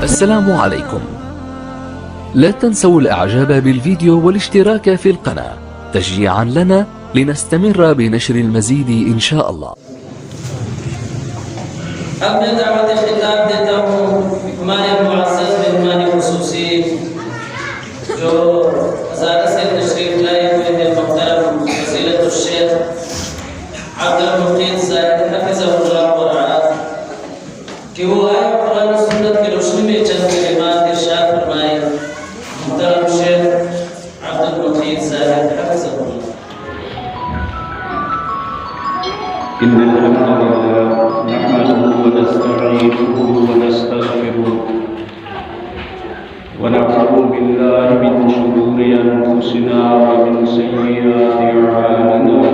السلام عليكم. لا تنسوا الإعجاب بالفيديو والاشتراك في القناة تشجيعا لنا لنستمر بنشر المزيد إن شاء الله. اپنے دعوت خطاب دیتا ہوں ہمارے معزز مہمان خصوصی جو ہزارہ سے تشریف لائے ہوئے ہیں محترم فضیلت الشیخ عبد المقیت صاحب حفظہ اللہ ورعاہ کہ وہ آئے قرآن و سنت کی روشنی میں چند کلمات ارشاد فرمائے. محترم شیخ عبد المقیت صاحب حفظہ اللہ. إن الحمد لله نحمده ونستعينه ونستغفره ونعوذ بالله من شرور أنفسنا ومن سيئات أعمالنا.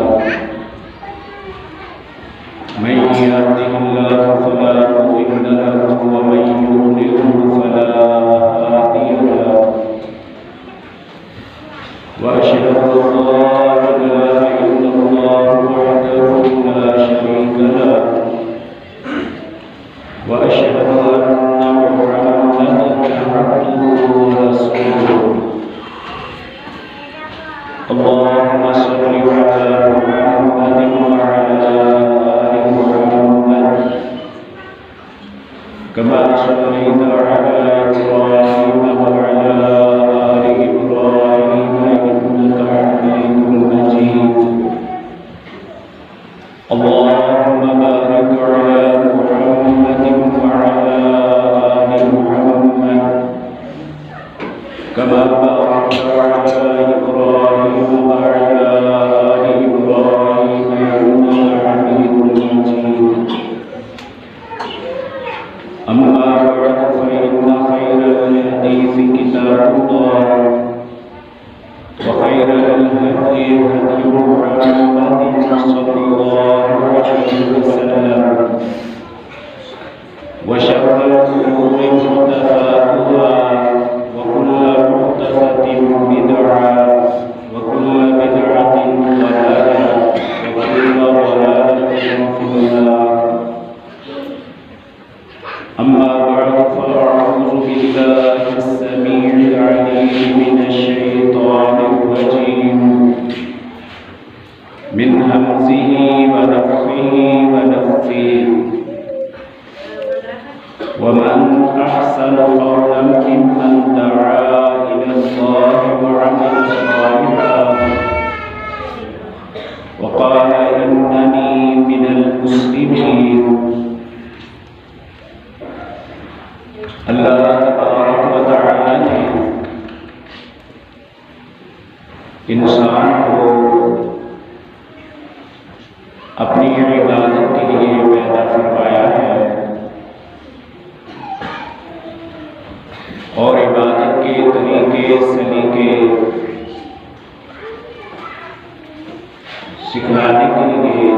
من يهده الله فلا مضل له ومن يضلل فلا هادي له. وأشهد أن لا إله إلا الله وحده لا شريك له وأشهد أن محمدا عبده ورسوله. اللهم صل على محمد وعلى آل محمد كما صليت على إبراهيم وعلى آل إبراهيم إنك حميد مجيد. اللهم بارك على محمد وعلى آل محمد كما باركت على إبراهيم وعلى آل إبراهيم إنك حميد مجيد. أما بعد فإن خير الحديث كتاب الله وخير الهدي هدي محمد صلى الله عليه وسلم وشر الأمور محدثاتها وكل محدثة بدعة وكل بدعة ضلالة وكل ضلالة في النار. أما بعد فأعوذ بالله السميع العليم من الشيطان الرجيم من همزه ونفخه ونفثه. ومن أحسن قولا ممن دعا إلى الله وعمل صالحا وقال إنني من المسلمين. اللہ تبارک و تعالی نے انسان کو اپنی عبادت کے لیے پیدا فرمایا ہے اور عبادت کے طریقے سلیقے سکھلانے کے لیے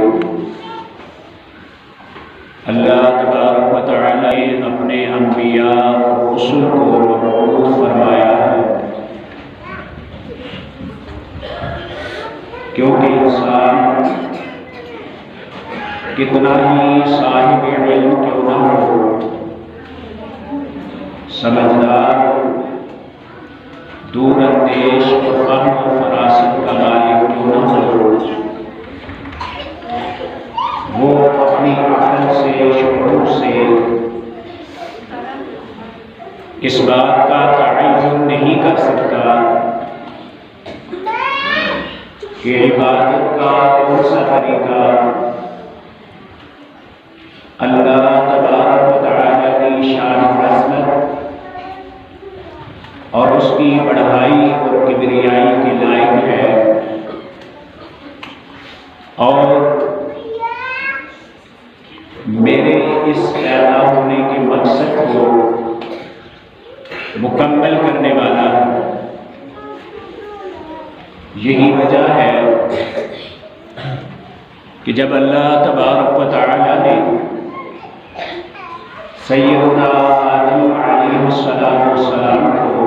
اللہ تبارک و تعالی نے اپنے انبیاء اور رسل کو مبعوث فرمایا ہے کیونکہ انسان کتنا ہی صاحب علم کیوں نہ ہو، سمجھدار، دور اندیش اور فہم و فراست کا مالک کیوں نہ ہو، وہ اپنی عقل سے شعور سے اس بات کا تعین نہیں کر سکتا کہ عبادت کا کون سا طریقہ اللہ تبارک و تعالی کی شان و عظمت اور اس کی بڑائی اور کبریائی کے لائق ہے، اور میرے اس پیدا ہونے کے مقصد کو مکمل کرنے والا ہے. یہی وجہ ہے کہ جب اللہ تبارک و تعالی نے سیدنا آدم علیہ السلام کو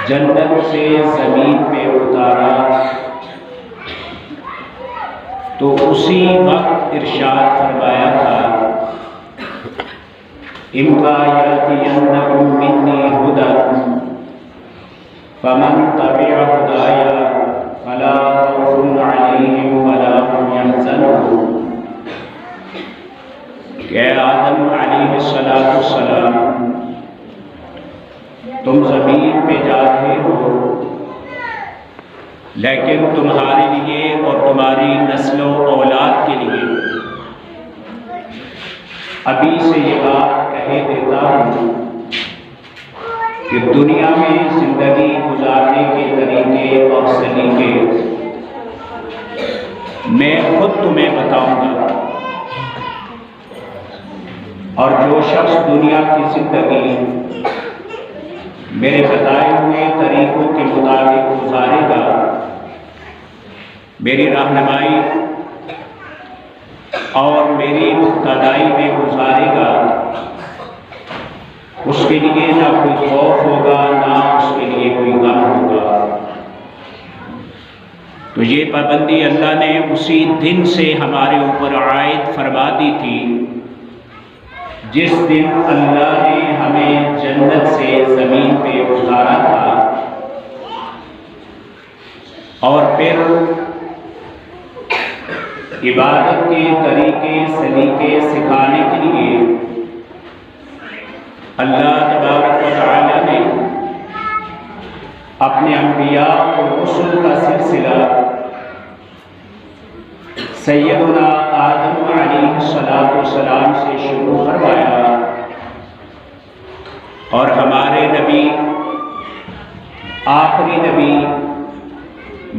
جنت سے زمین پہ اتارا تو اسی وقت ارشاد فرمایا تھا إِمَّا يَأْتِيَنَّكُم مِّنِّي هُدًى فَمَن تَبِعَ هُدَايَ فَلَا خَوْفٌ عَلَيْهِمْ وَلَا هُمْ يَحْزَنُونَ۔ کہ آدم علیہ السلام تم زمین پہ جا رہے ہو، لیکن تمہارے لیے اور تمہاری نسل و اولاد کے لیے ابھی سے یہ بات کہہ دیتا ہوں کہ دنیا میں زندگی گزارنے کے طریقے اور سلیقے میں خود تمہیں بتاؤں گا، اور جو شخص دنیا کی زندگی میرے بتائے ہوئے طریقوں کے مطابق گزارے گا، میری رہنمائی اور میری مقتدائی میں گزارے گا، اس کے لیے نہ کوئی خوف ہوگا نہ اس کے لیے کوئی غم ہوگا۔ تو یہ پابندی اللہ نے اسی دن سے ہمارے اوپر عائد فرما دی تھی جس دن اللہ نے ہمیں جنت سے زمین پہ اتارا تھا، اور پھر عبادت کے طریقے سلیقے سکھانے کے لیے اللہ تبارک و تعالی نے اپنے انبیاء اور رسل کا سلسلہ سیدنا آدم علیہ السلام سے شروع فرمایا، اور ہمارے نبی آخری نبی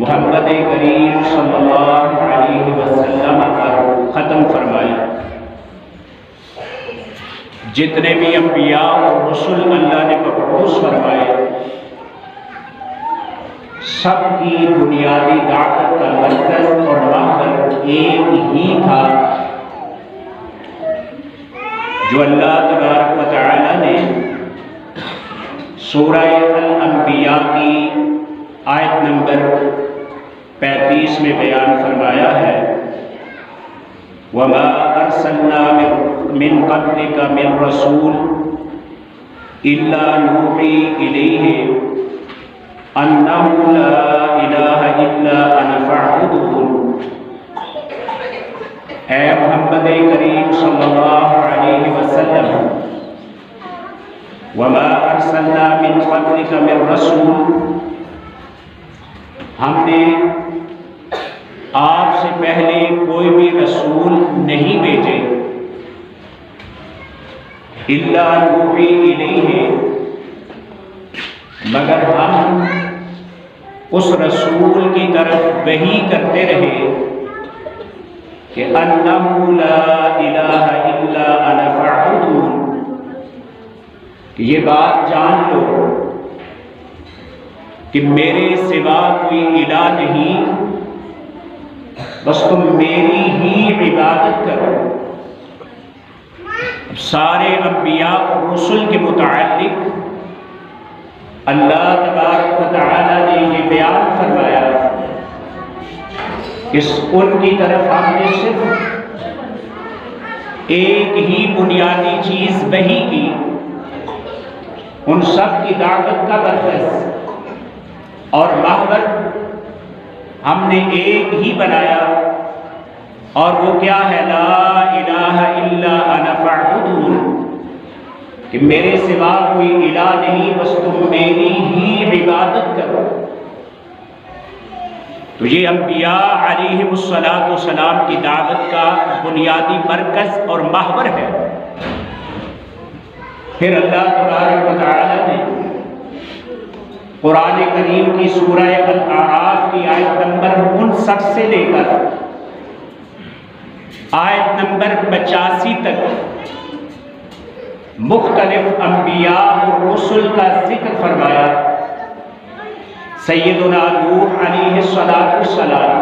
محمد کریم صلی اللہ علیہ وسلم پر ختم فرمایا۔ جتنے بھی انبیاء اور رسل اللہ نے مبعوث فرمائے، سب کی بنیادی دعوت کا مرکز اور محور ایک ہی تھا، جو اللہ تبارک و تعالی نے سورہ الانبیاء کی آیت نمبر 35 میں بیان فرمایا ہے، وَمَا أَرْسَلْنَا مِن قَبْلِكَ مِن رَّسُولٍ إِلَّا نُوحِي إِلَيْهِ أَنَّهُ لَا إِلَٰهَ إِلَّا أَنَا فَاعْبُدُونِ۔ اے محمد کریم صلی اللہ علیہ وسلم، وَمَا أَرْسَلْنَا مِن قَبْلِكَ مِن رَّسُولٍ، ہم نے آپ سے پہلے کوئی بھی رسول نہیں بھیجے، اِلَّا نُوحِي إِلَيْهِ، مگر ہم اس رسول کی طرف وحی کرتے رہے کہ أَنَّهُ لَا إِلَٰهَ إِلَّا أَنَا فَاعْبُدُونِ، کہ یہ بات جان لو کہ میرے سوا کوئی الہ نہیں، بس تم میری ہی عبادت کرو۔ سارے انبیاء اور رسل کے متعلق اللہ تبارک و تعالی نے یہ بیان فرمایا، ان کی طرف ہم نے صرف ایک ہی بنیادی چیز وحی کی، ان سب کی دعوت کا مرکز اور محور ہم نے ایک ہی بنایا، اور وہ کیا ہے؟ لا الہ الا انا فاعبدون، کہ میرے سوا کوئی الہ نہیں، بس تم میری ہی عبادت کرو۔ تو یہ انبیاء علیہم السلام کی دعوت کا بنیادی مرکز اور محور ہے۔ پھر اللہ تبارک و تعالی نے قرآن کریم کی سورہ الاعراف کی آیت نمبر 59 سے لے کر آیت نمبر 85 تک مختلف انبیاء اور رسل کا ذکر فرمایا۔ سیدنا نوح علیہ السلام،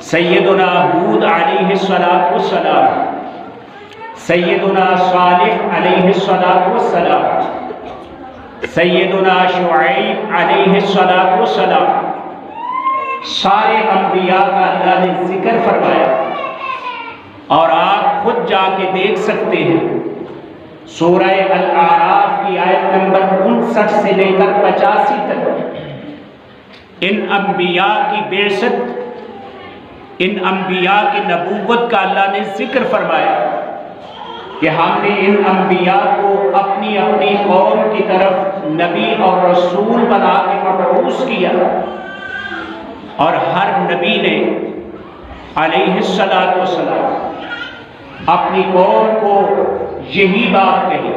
سیدنا ہود علیہ السلام، سیدنا صالح علیہ السلام، سیدنا شعیب علیہ السلام، سارے انبیاء کا اللہ نے ذکر فرمایا، اور آپ خود جا کے دیکھ سکتے ہیں سورہ الاعراف کی آیت نمبر 59 سے لے کر 85 تک ان انبیاء کی بعثت، ان انبیاء کی نبوت کا اللہ نے ذکر فرمایا کہ ہم نے ان انبیاء کو اپنی اپنی قوم کی طرف نبی اور رسول بنا کے مبعوث کیا، اور ہر نبی نے علیہ الصلاۃ والسلام اپنی قوم کو یہی بات کہی،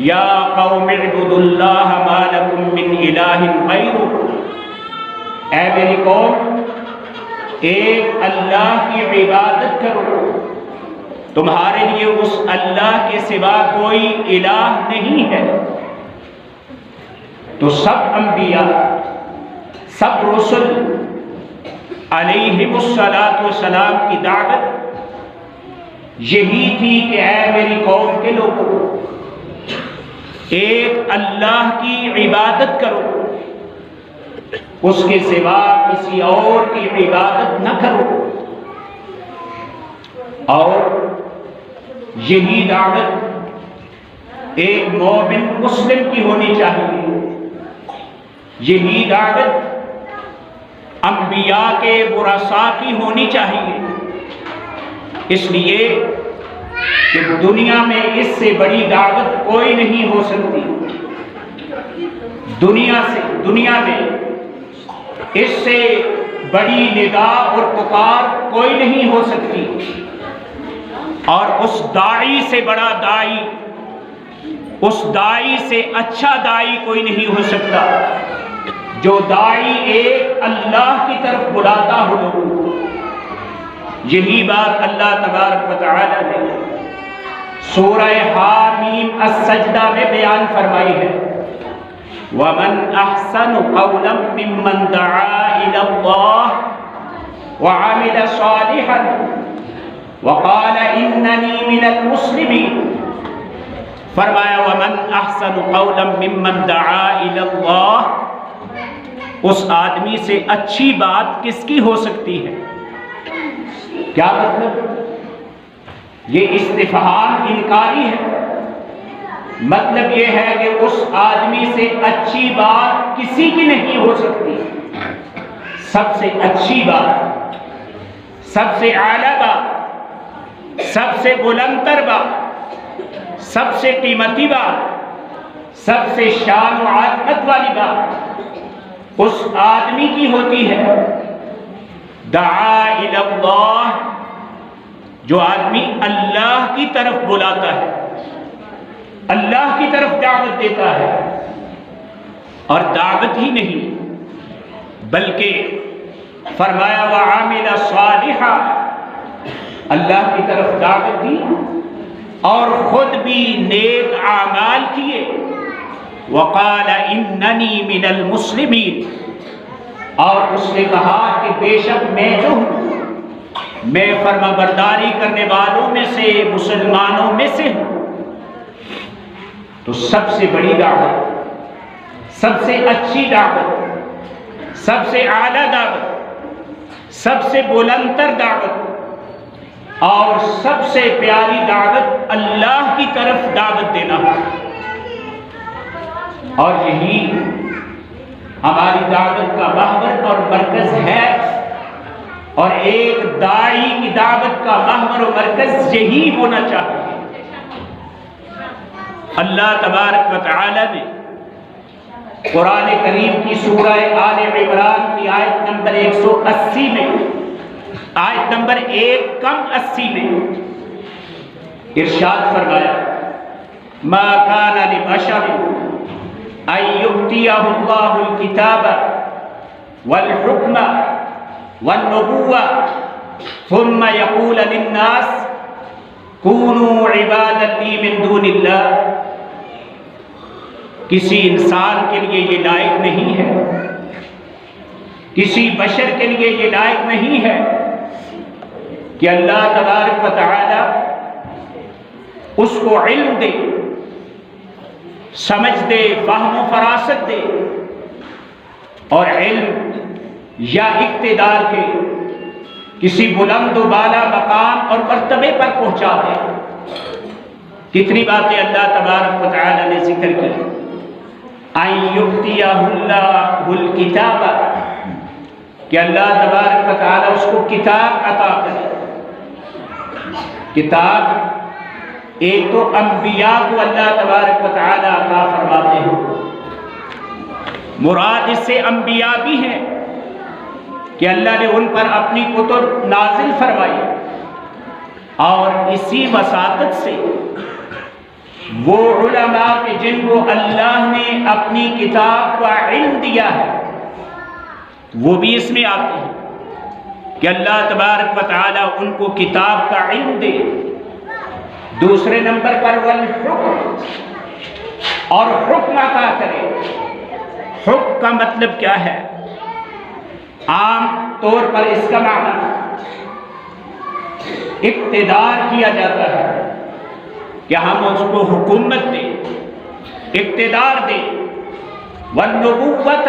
یا قوم اعبدوا اللہ ما لکم من الہ غیرہ، اے میری قوم ایک اللہ کی عبادت کرو، تمہارے لیے اس اللہ کے سوا کوئی الہ نہیں ہے۔ تو سب انبیاء، سب رسل علیہم الصلاۃ والسلام کی دعوت یہی تھی کہ اے میری قوم کے لوگوں، ایک اللہ کی عبادت کرو، اس کے سوا کسی اور کی عبادت نہ کرو، اور یہی دعوت ایک مومن مسلم کی ہونی چاہیے، یہی دعوت انبیاء کے ورثاء کی ہونی چاہیے، اس لیے کہ دنیا میں اس سے بڑی دعوت کوئی نہیں ہو سکتی، دنیا میں اس سے بڑی ندا اور پکار کوئی نہیں ہو سکتی، اور اس داعی سے بڑا داعی، اس داعی سے اچھا داعی کوئی نہیں ہو سکتا، جو داعی ایک اللہ کی طرف بلاتا ہو لوگوں کو۔ یہی بات اللہ تبارک و تعالی نے سورہ حامیم السجدہ میں بیان فرمائی ہے، وَمَنْ أَحْسَنُ قَوْلًا مِّمَّنْ دَعَا إِلَى اللَّهِ وَعَمِلَ صَالِحًا وَقَالَ إِنَّنِي مِنَ الْمُسْلِمِينَ، فرمایا وَمَنْ أَحْسَنُ قَوْلًا مِّمَّنْ دَعَا إِلَى اللَّهِ، اس آدمی سے اچھی بات کس کی ہو سکتی ہے؟ کیا مطلب؟ یہ استفہام انکاری ہے، مطلب یہ ہے کہ اس آدمی سے اچھی بات کسی کی نہیں ہو سکتی، سب سے اچھی بات، سب سے اعلیٰ بات، سب سے بلندتر بات، سب سے قیمتی بات، سب سے شان و عظمت والی بات اس آدمی کی ہوتی ہے۔ دعا الی اللہ، جو آدمی اللہ کی طرف بلاتا ہے، اللہ کی طرف دعوت دیتا ہے، اور دعوت ہی نہیں بلکہ فرمایا وعامل صالحا، اللہ کی طرف دعوت دی اور خود بھی نیک اعمال کیے، وقال اننی من المسلمین، اور اس نے کہا کہ بے شک میں جو ہوں، میں فرما برداری کرنے والوں میں سے، مسلمانوں میں سے ہوں۔ تو سب سے بڑی دعوت، سب سے اچھی دعوت، سب سے اعلیٰ دعوت، سب سے بلندتر دعوت اور سب سے پیاری دعوت اللہ کی طرف دعوت دینا ہے، اور یہی ہماری دعوت کا محور اور مرکز ہے، اور ایک داعی کی دعوت کا محور و مرکز یہی ہونا چاہیے۔ اللہ تبارک و تعالی نے قرآن کریم کی سورہ آل عمران کی آیت نمبر 180 میں، آیت نمبر 180 میں ارشاد فرمایا، ما کان لبشر ان یؤتیہ اللہ الکتاب والحکم والنبوہ ثم یقول للناس کونوا عبادا لی من دون اللہ۔ کسی انسان کے لیے یہ لائق نہیں ہے، کسی بشر کے لیے یہ لائق نہیں ہے کہ اللہ تبارک و تعالی اس کو علم دے، سمجھ دے، فہم و فراست دے، اور علم یا اقتدار کے کسی بلند و بالا مقام اور مرتبے پر پہنچا دے۔ کتنی باتیں اللہ تبارک و تعالی نے ذکر کی. ان یؤتیہ اللہ الکتاب، کہ اللہ تبارک و تعالی اس کو کتاب عطا کرے. کتاب ایک تو انبیاء کو اللہ تبارک و تعالی عطا فرماتے ہیں، مراد اس سے انبیاء بھی ہیں کہ اللہ نے ان پر اپنی کتب نازل فرمائی، اور اسی وساطت سے وہ علماء کے جن کو اللہ نے اپنی کتاب کا علم دیا ہے وہ بھی اس میں آتے ہیں کہ اللہ تبارک و تعالی ان کو کتاب کا علم دے. دوسرے نمبر پر والحکم، اور حکم عطا کرے. حکم کا مطلب کیا ہے؟ عام طور پر اس کا معنی اقتدار کیا جاتا ہے کہ ہم اس کو حکومت دیں، اقتدار دیں، والنبوت،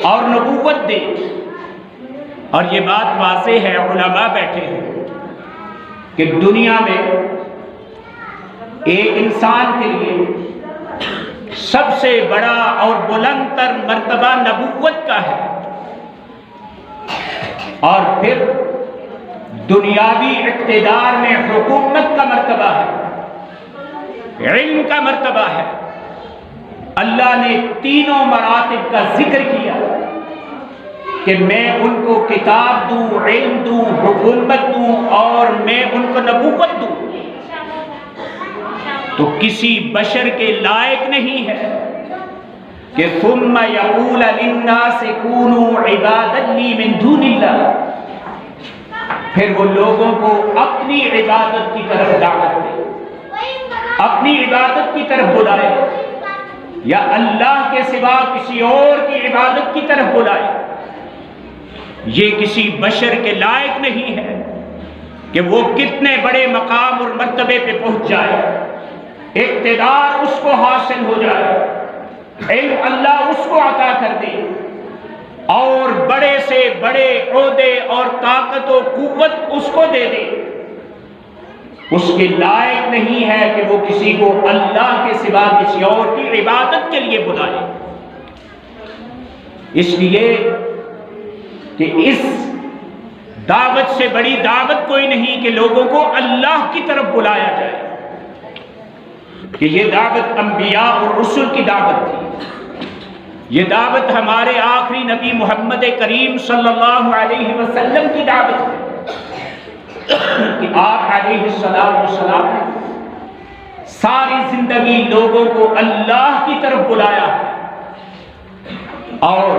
اور نبوت دیں. اور یہ بات واضح ہے، علماء بیٹھے ہیں کہ دنیا میں ایک انسان کے لیے سب سے بڑا اور بلند تر مرتبہ نبوت کا ہے، اور پھر دنیاوی اقتدار میں حکومت کا مرتبہ ہے، علم کا مرتبہ ہے. اللہ نے تینوں مراتب کا ذکر کیا کہ میں ان کو کتاب دوں، علم دوں، حکومت دوں، اور میں ان کو نبوت دوں. تو کسی بشر کے لائق نہیں ہے کہ ثم یقول للناس کونوا عبادا لی من دون اللہ، پھر وہ لوگوں کو اپنی عبادت کی طرف دعوت دے، اپنی عبادت کی طرف بلائے، یا اللہ کے سوا کسی اور کی عبادت کی طرف بلائے. یہ کسی بشر کے لائق نہیں ہے کہ وہ کتنے بڑے مقام اور مرتبے پہ پہنچ جائے، اقتدار اس کو حاصل ہو جائے، علم اللہ اس کو عطا کر دے، اور بڑے سے بڑے عہدے اور طاقت و قوت اس کو دے دے. اس کے لائق نہیں ہے کہ وہ کسی کو اللہ کے سوا کسی اور کی عبادت کے لیے بلائے. اس لیے کہ اس دعوت سے بڑی دعوت کوئی نہیں کہ لوگوں کو اللہ کی طرف بلایا جائے، کہ یہ دعوت انبیاء اور رسل کی دعوت تھی. یہ دعوت ہمارے آخری نبی محمد کریم صلی اللہ علیہ وسلم کی دعوت ہے کہ آپ علیہ السلام نے ساری زندگی لوگوں کو اللہ کی طرف بلایا ہے. اور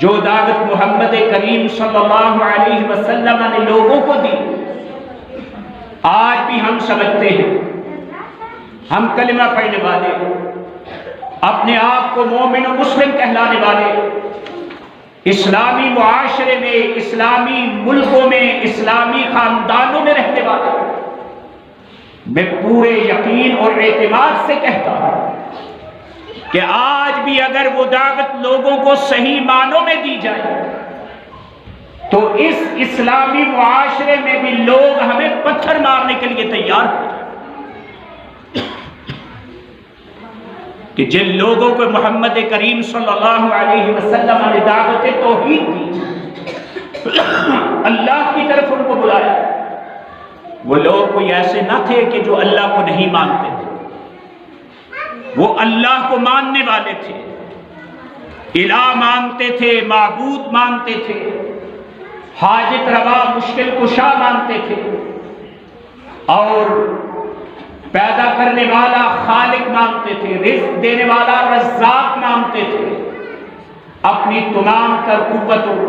جو دعوت محمد کریم صلی اللہ علیہ وسلم نے لوگوں کو دی، آج بھی ہم سمجھتے ہیں، ہم کلمہ پڑھنے والے، اپنے آپ کو مومن و مسلم کہلانے والے، اسلامی معاشرے میں، اسلامی ملکوں میں، اسلامی خاندانوں میں رہنے والے، میں پورے یقین اور اعتماد سے کہتا ہوں کہ آج بھی اگر وہ دعوت لوگوں کو صحیح معنوں میں دی جائے تو اس اسلامی معاشرے میں بھی لوگ ہمیں پتھر مارنے کے لیے تیار ہو جائیں. کہ جن لوگوں کو محمد کریم صلی اللہ علیہ وسلم نے دعوت توحید دی، اللہ کی طرف ان کو بلایا، وہ لوگ کوئی ایسے نہ تھے کہ جو اللہ کو نہیں مانتے تھے، وہ اللہ کو ماننے والے تھے، الہ مانتے تھے، معبود مانتے تھے، حاجت روا مشکل کشا مانتے تھے، اور پیدا کرنے والا خالق مانتے تھے، رزق دینے والا رزاق مانتے تھے، اپنی تمام تر قوتوں،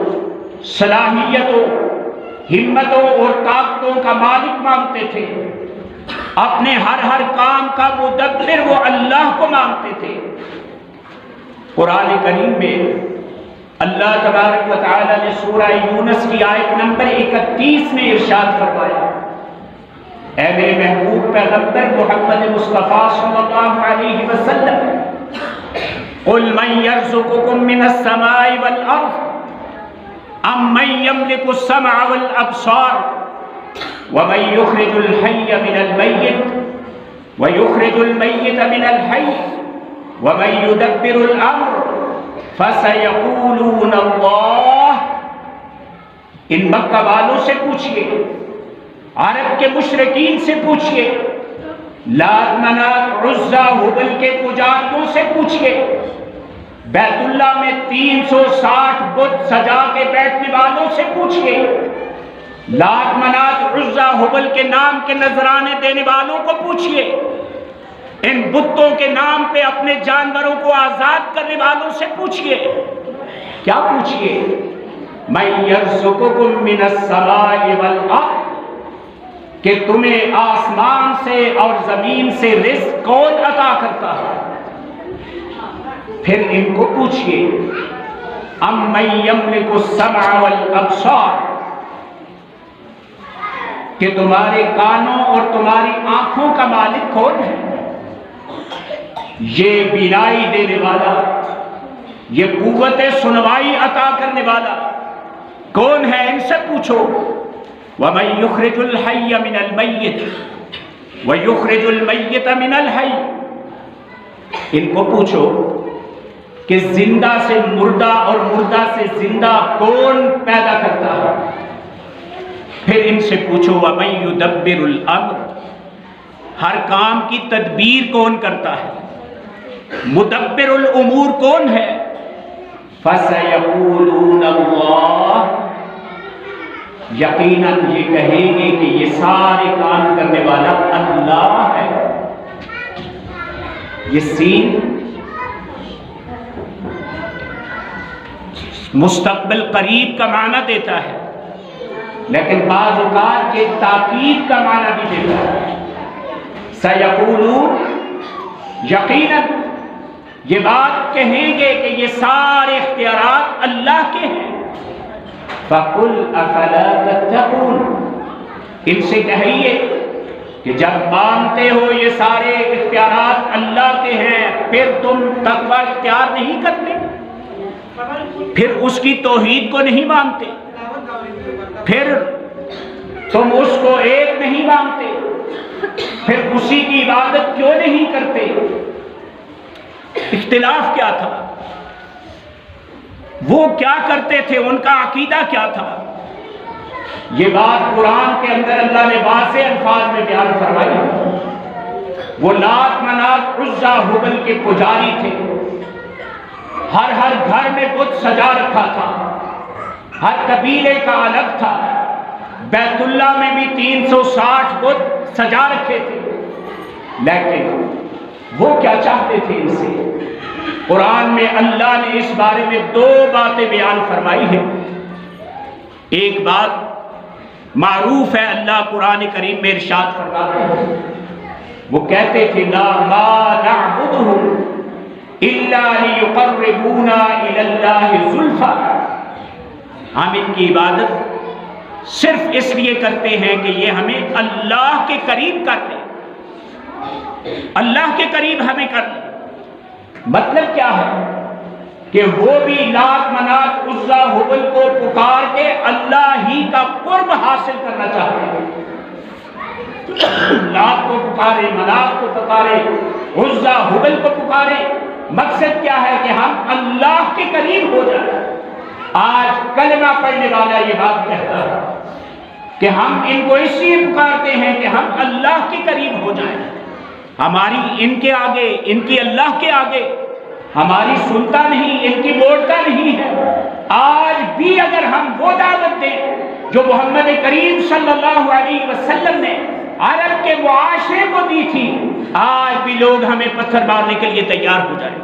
صلاحیتوں، ہمتوں اور طاقتوں کا مالک مانتے تھے، اپنے ہر کام کا مدبر وہ اللہ کو مانتے تھے. قرآن کریم میں اللہ تبارک و تعالی نے سورہ یونس کی آیت نمبر 31 میں ارشاد فرمایا، اے میرے محبوب پیغمبر محمد مصطفیٰ صلی اللہ علیہ وسلم، قل من یرزقکم من السماء والارض ام من یملک السمع والابصار ومن یخرج الحی من المیت يخرج الميت من الحي ومن يدبر الامر فسيقولون الله. ان مکہ والوں سے پوچھئے، عرب کے مشرکین سے پوچھئے، لات منات عزا ہبل کے پجاریوں سے پوچھئے، بیت اللہ میں 360 بت سجا کے بیٹھنے والوں سے پوچھئے، لات منات عزا ہبل کے نام کے نذرانے دینے والوں کو پوچھئے، ان بتوں کے نام پہ اپنے جانوروں کو آزاد کرنے والوں سے پوچھئے. کیا پوچھئے؟ مَن يَرْزُقُكُم مِّنَ السَّمَاءِ وَالْأَرْضِ، کہ تمہیں آسمان سے اور زمین سے رزق کون عطا کرتا ہے. پھر ان کو پوچھئے اَمَّن يَمْلِكُ السَّمْعَ وَالْأَبْصَارَ، کہ تمہارے کانوں اور تمہاری آنکھوں کا مالک کون ہے؟ یہ بینائی دینے والا، یہ قوت سنوائی عطا کرنے والا کون ہے؟ ان سے پوچھو. وَمَن يُخْرِجُ الْحَيَّ مِنَ الْمَيِّتِ وَيُخْرِجُ الْمَيِّتَ مِنَ الْحَيِّ. ان کو پوچھو کہ زندہ سے مردہ اور مردہ سے زندہ کون پیدا کرتا ہے. پھر ان سے پوچھو وَمَن يُدَبِّرُ الْأَمْرَ، ہر کام کی تدبیر کون کرتا ہے، مدبر الامور کون ہے؟ فَسَيَقُولُونَ اللَّهُ، یقیناً یہ کہیں گے کہ یہ سارے کام کرنے والا اللہ ہے. یہ سین مستقبل قریب کا معنی دیتا ہے، لیکن بعض اوقات یہ تاکید کا معنی بھی دیتا ہے. سَيَقُولُونَ، یقیناً یہ بات کہیں گے کہ یہ سارے اختیارات اللہ کے ہیں. فَقُلْ أَفَلَا تَتَّقُونَ، ان سے کہیے کہ جب مانتے ہو یہ سارے اختیارات اللہ کے ہیں، پھر تم تقوی اختیار نہیں کرتے، پھر اس کی توحید کو نہیں مانتے، پھر تم اس کو ایک نہیں مانتے، پھر اسی کی عبادت کیوں نہیں کرتے؟ اختلاف کیا تھا؟ وہ کیا کرتے تھے؟ ان کا عقیدہ کیا تھا؟ یہ بات قرآن کے اندر اللہ نے واضح الفاظ میں بیان فرمائی. وہ لات منات عزا ہبل کے پجاری تھے، ہر گھر میں بت سجا رکھا تھا، ہر قبیلے کا الگ تھا. بیت اللہ میں بھی 360 بت سجا رکھے تھے. لیکن وہ کیا چاہتے تھے ان سے؟ قرآن میں اللہ نے اس بارے میں 2 باتیں بیان فرمائی ہیں. ایک بات معروف ہے، اللہ قرآن کریم میں ارشاد فرماتے ہیں، وہ کہتے تھے لا ما نعبدهم الا ليقربونا الى الله زلفا، ہم ان کی عبادت صرف اس لیے کرتے ہیں کہ یہ ہمیں اللہ کے قریب کر دیں، اللہ کے قریب ہمیں کر دیں. مطلب کیا ہے کہ وہ بھی لات منات عزا ہبل کو پکار کے اللہ ہی کا قرب حاصل کرنا چاہتے ہیں. لات کو پکارے، منات کو پکارے، عزا ہبل کو پکارے، مقصد کیا ہے کہ ہم اللہ کے قریب ہو جائیں. آج کلمہ پڑھنے والا یہ بات کہتا ہے کہ ہم ان کو اس لیے پکارتے ہیں کہ ہم اللہ کے قریب ہو جائیں. ہماری ان کے آگے، ان کی اللہ کے آگے ہماری سنتا نہیں، ان کی موڑتا نہیں ہے. آج بھی اگر ہم وہ دعوت دیں جو محمد کریم صلی اللہ علیہ وسلم نے عرب کے معاشرے کو دی تھی، آج بھی لوگ ہمیں پتھر مارنے کے لیے تیار ہو جائیں.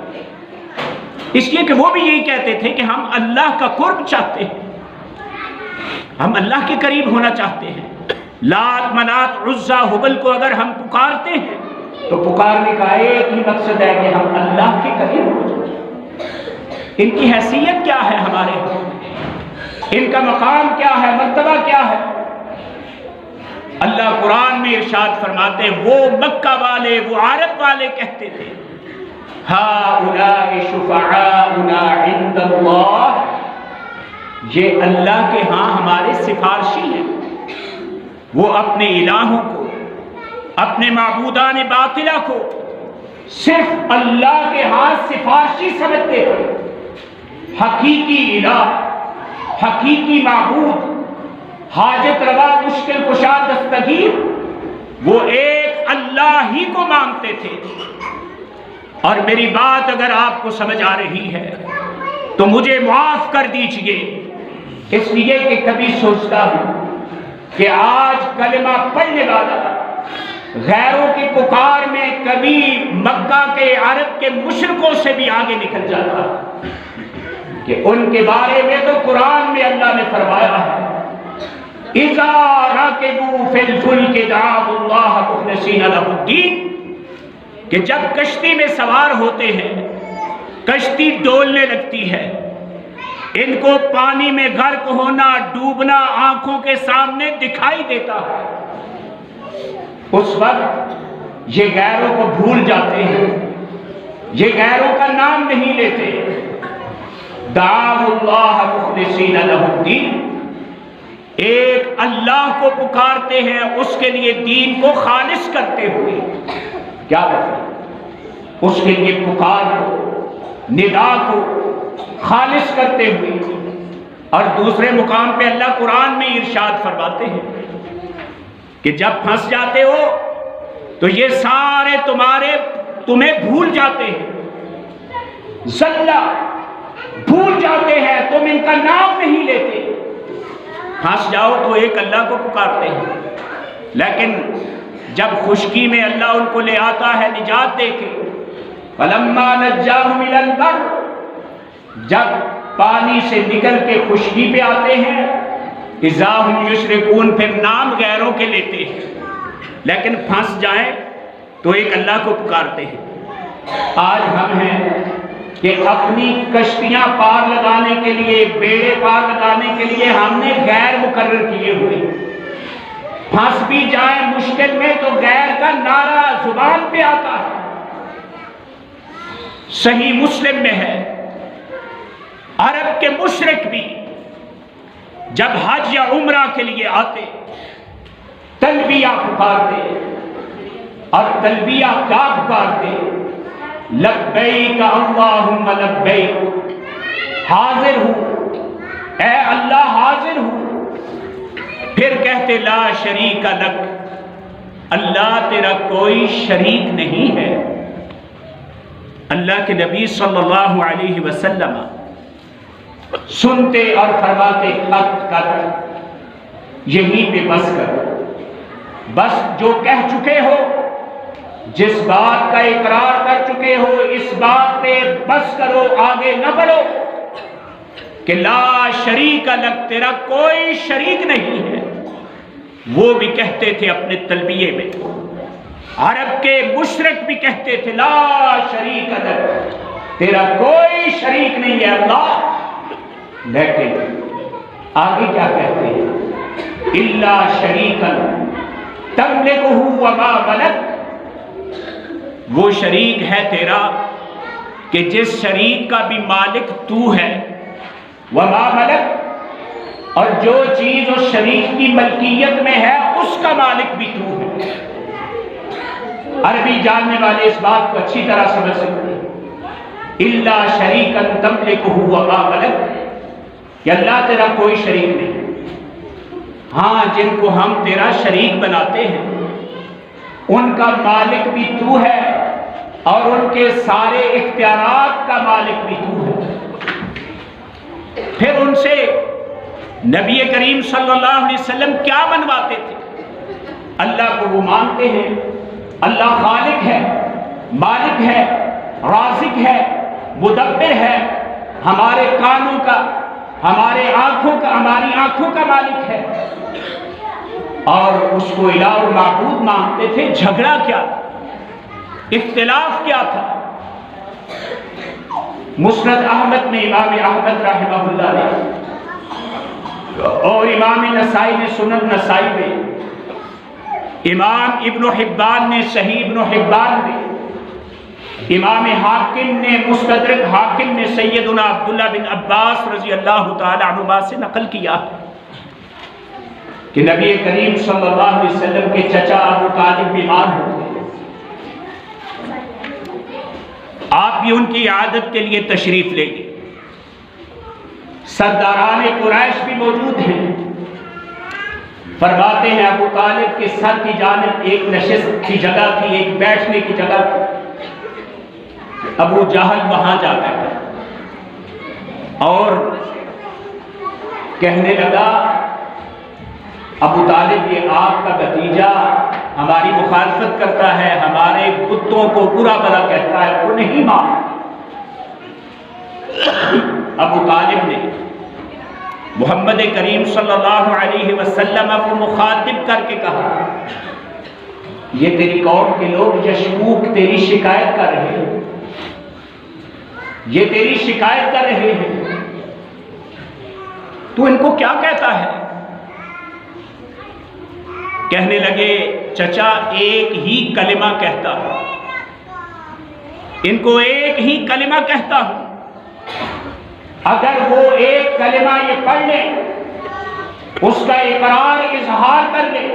اس لیے کہ وہ بھی یہی کہتے تھے کہ ہم اللہ کا قرب چاہتے ہیں، ہم اللہ کے قریب ہونا چاہتے ہیں. لات منات عزا ہبل کو اگر ہم پکارتے ہیں تو پکارنے کا ایک ہی مقصد ہے کہ ہم اللہ کے قریب ہو جائیں. ان کی حیثیت کیا ہے ہمارے، ان کا مقام کیا ہے، مرتبہ کیا ہے؟ اللہ قرآن میں ارشاد فرماتے ہیں وہ مکہ والے، وہ عرب والے کہتے تھے ہؤلاء شفعاؤنا عند اللہ، یہ اللہ کے ہاں ہمارے سفارشی ہیں. وہ اپنے الہوں کو، اپنے معبودان باطلہ کو صرف اللہ کے ہاتھ سفارشی سمجھتے تھے. حقیقی الہ، حقیقی معبود، حاجت روا، مشکل کشا، دستگیر، وہ ایک اللہ ہی کو مانگتے تھے. اور میری بات اگر آپ کو سمجھ آ رہی ہے تو مجھے معاف کر دیجئے، اس لیے کہ کبھی سوچتا ہوں کہ آج کلمہ پڑھنے والا غیروں کی پکار میں کبھی مکہ کے عرب کے مشرکوں سے بھی آگے نکل جاتا کہ ان کے بارے میں تو قرآن میں اللہ نے فرمایا ہے اِذَا رَكِبُوا فِي الْفُلْكِ دَعَوُا اللَّهَ مُخْلِصِينَ لَهُ الدِّينَ، کہ جب کشتی میں سوار ہوتے ہیں، کشتی ڈولنے لگتی ہے، ان کو پانی میں غرق ہونا، ڈوبنا آنکھوں کے سامنے دکھائی دیتا ہے، اس وقت یہ غیروں کو بھول جاتے ہیں، یہ غیروں کا نام نہیں لیتے. دعوا اللہ مخلصین لہ الدین، ایک اللہ کو پکارتے ہیں، اس کے لیے دین کو خالص کرتے ہوئے. کیا بتائیں؟ اس کے لیے پکار کو، ندا کو خالص کرتے ہوئے. اور دوسرے مقام پہ اللہ قرآن میں ارشاد فرماتے ہیں کہ جب پھنس جاتے ہو تو یہ سارے تمہیں بھول جاتے ہیں، زلہ بھول جاتے ہیں، تم ان کا نام نہیں لیتے. پھنس جاؤ تو ایک اللہ کو پکارتے ہیں، لیکن جب خشکی میں اللہ ان کو لے آتا ہے نجات دے کے، فَلَمَّا نَجَّاهُمْ إِلَى الْبَرِّ، جب پانی سے نکل کے خشکی پہ آتے ہیں، اِذَا هُمْ يُشْرِكُونَ، پھر نام غیروں کے لیتے ہیں، لیکن پھنس جائیں تو ایک اللہ کو پکارتے ہیں. آج ہم ہیں کہ اپنی کشتیاں پار لگانے کے لیے، بیڑے پار لگانے کے لیے ہم نے غیر مقرر کیے ہوئے. پھنس بھی جائیں مشکل میں تو غیر کا نعرہ زبان پہ آتا ہے. صحیح مسلم میں ہے، عرب کے مشرک بھی جب حج یا عمرہ کے لیے آتے تلبیہ پکارتے، اور تلبیہ کیا پکارتے؟ لبیک اللہم لبیک، حاضر ہوں اے اللہ، حاضر ہوں. پھر کہتے لا شریک لک، اللہ تیرا کوئی شریک نہیں ہے. اللہ کے نبی صلی اللہ علیہ وسلم سنتے اور فرماتے قط قط، یہیں پہ بس کرو، بس جو کہہ چکے ہو، جس بات کا اقرار کر چکے ہو، اس بات پہ بس کرو، آگے نہ بڑھو. کہ لا شریک لک، تیرا کوئی شریک نہیں ہے. وہ بھی کہتے تھے اپنے تلبیے میں، عرب کے مشرک بھی کہتے تھے لا شریک لک، تیرا کوئی شریک نہیں ہے اللہ. لیکن آگے کیا کہتے ہیں؟ الا شریکا تملکہ وما ملک، وہ شریک ہے تیرا کہ جس شریک کا بھی مالک تو ہے، وما ملک، اور جو چیز اس شریک کی ملکیت میں ہے اس کا مالک بھی تو ہے. عربی جاننے والے اس بات کو اچھی طرح سمجھ سکتے ہیں. الا شریکا تملکہ وما ملک، کہ اللہ تیرا کوئی شریک نہیں. ہاں جن کو ہم تیرا شریک بناتے ہیں ان کا مالک بھی تو ہے، اور ان کے سارے اختیارات کا مالک بھی تو ہے. پھر ان سے نبی کریم صلی اللہ علیہ وسلم کیا بنواتے تھے؟ اللہ کو وہ مانتے ہیں، اللہ خالق ہے، مالک ہے، رازق ہے، مدبر ہے، ہمارے کانوں کا، ہمارے آنکھوں کا، ہماری آنکھوں کا مالک ہے. اور اس کو الہ و معبود مانتے تھے. جھگڑا کیا تھا؟ اختلاف کیا تھا؟ مسند احمد میں امام احمد رحمہ اللہ نے، اور امام نسائی نے سنن نسائی میں، امام ابن حبان نے صحیح ابن حبان میں، امام حاکم نے مستدرک حاکم نے سیدنا عبداللہ بن عباس رضی اللہ تعالی عنہما سے نقل کیا کہ نبی کریم صلی اللہ علیہ وسلم کے چچا ابو طالب بیمار ہو گئے. آپ بھی ان کی عیادت کے لیے تشریف لے گئے. سرداران قریش بھی موجود ہیں. فرماتے ہیں ابو طالب کے سر کی جانب ایک نشست کی جگہ تھی, ایک بیٹھنے کی جگہ تھی. ابو جہل وہاں جا بیٹھا اور کہنے لگا ابو طالب یہ آپ کا بھتیجا ہماری مخالفت کرتا ہے, ہمارے بتوں کو برا بھلا کہتا ہے, وہ نہیں مان. ابو طالب نے محمد کریم صلی اللہ علیہ وسلم کو مخاطب کر کے کہا یہ تیری قوم کے لوگ یشکوک تیری شکایت کر رہے ہیں, یہ تیری شکایت کر رہے ہیں, تو ان کو کیا کہتا ہے؟ کہنے لگے چچا ایک ہی کلمہ کہتا ہوں, ان کو ایک ہی کلمہ کہتا ہوں, اگر وہ ایک کلمہ یہ پڑھ لیں, اس کا اقرار اظہار کر لیں,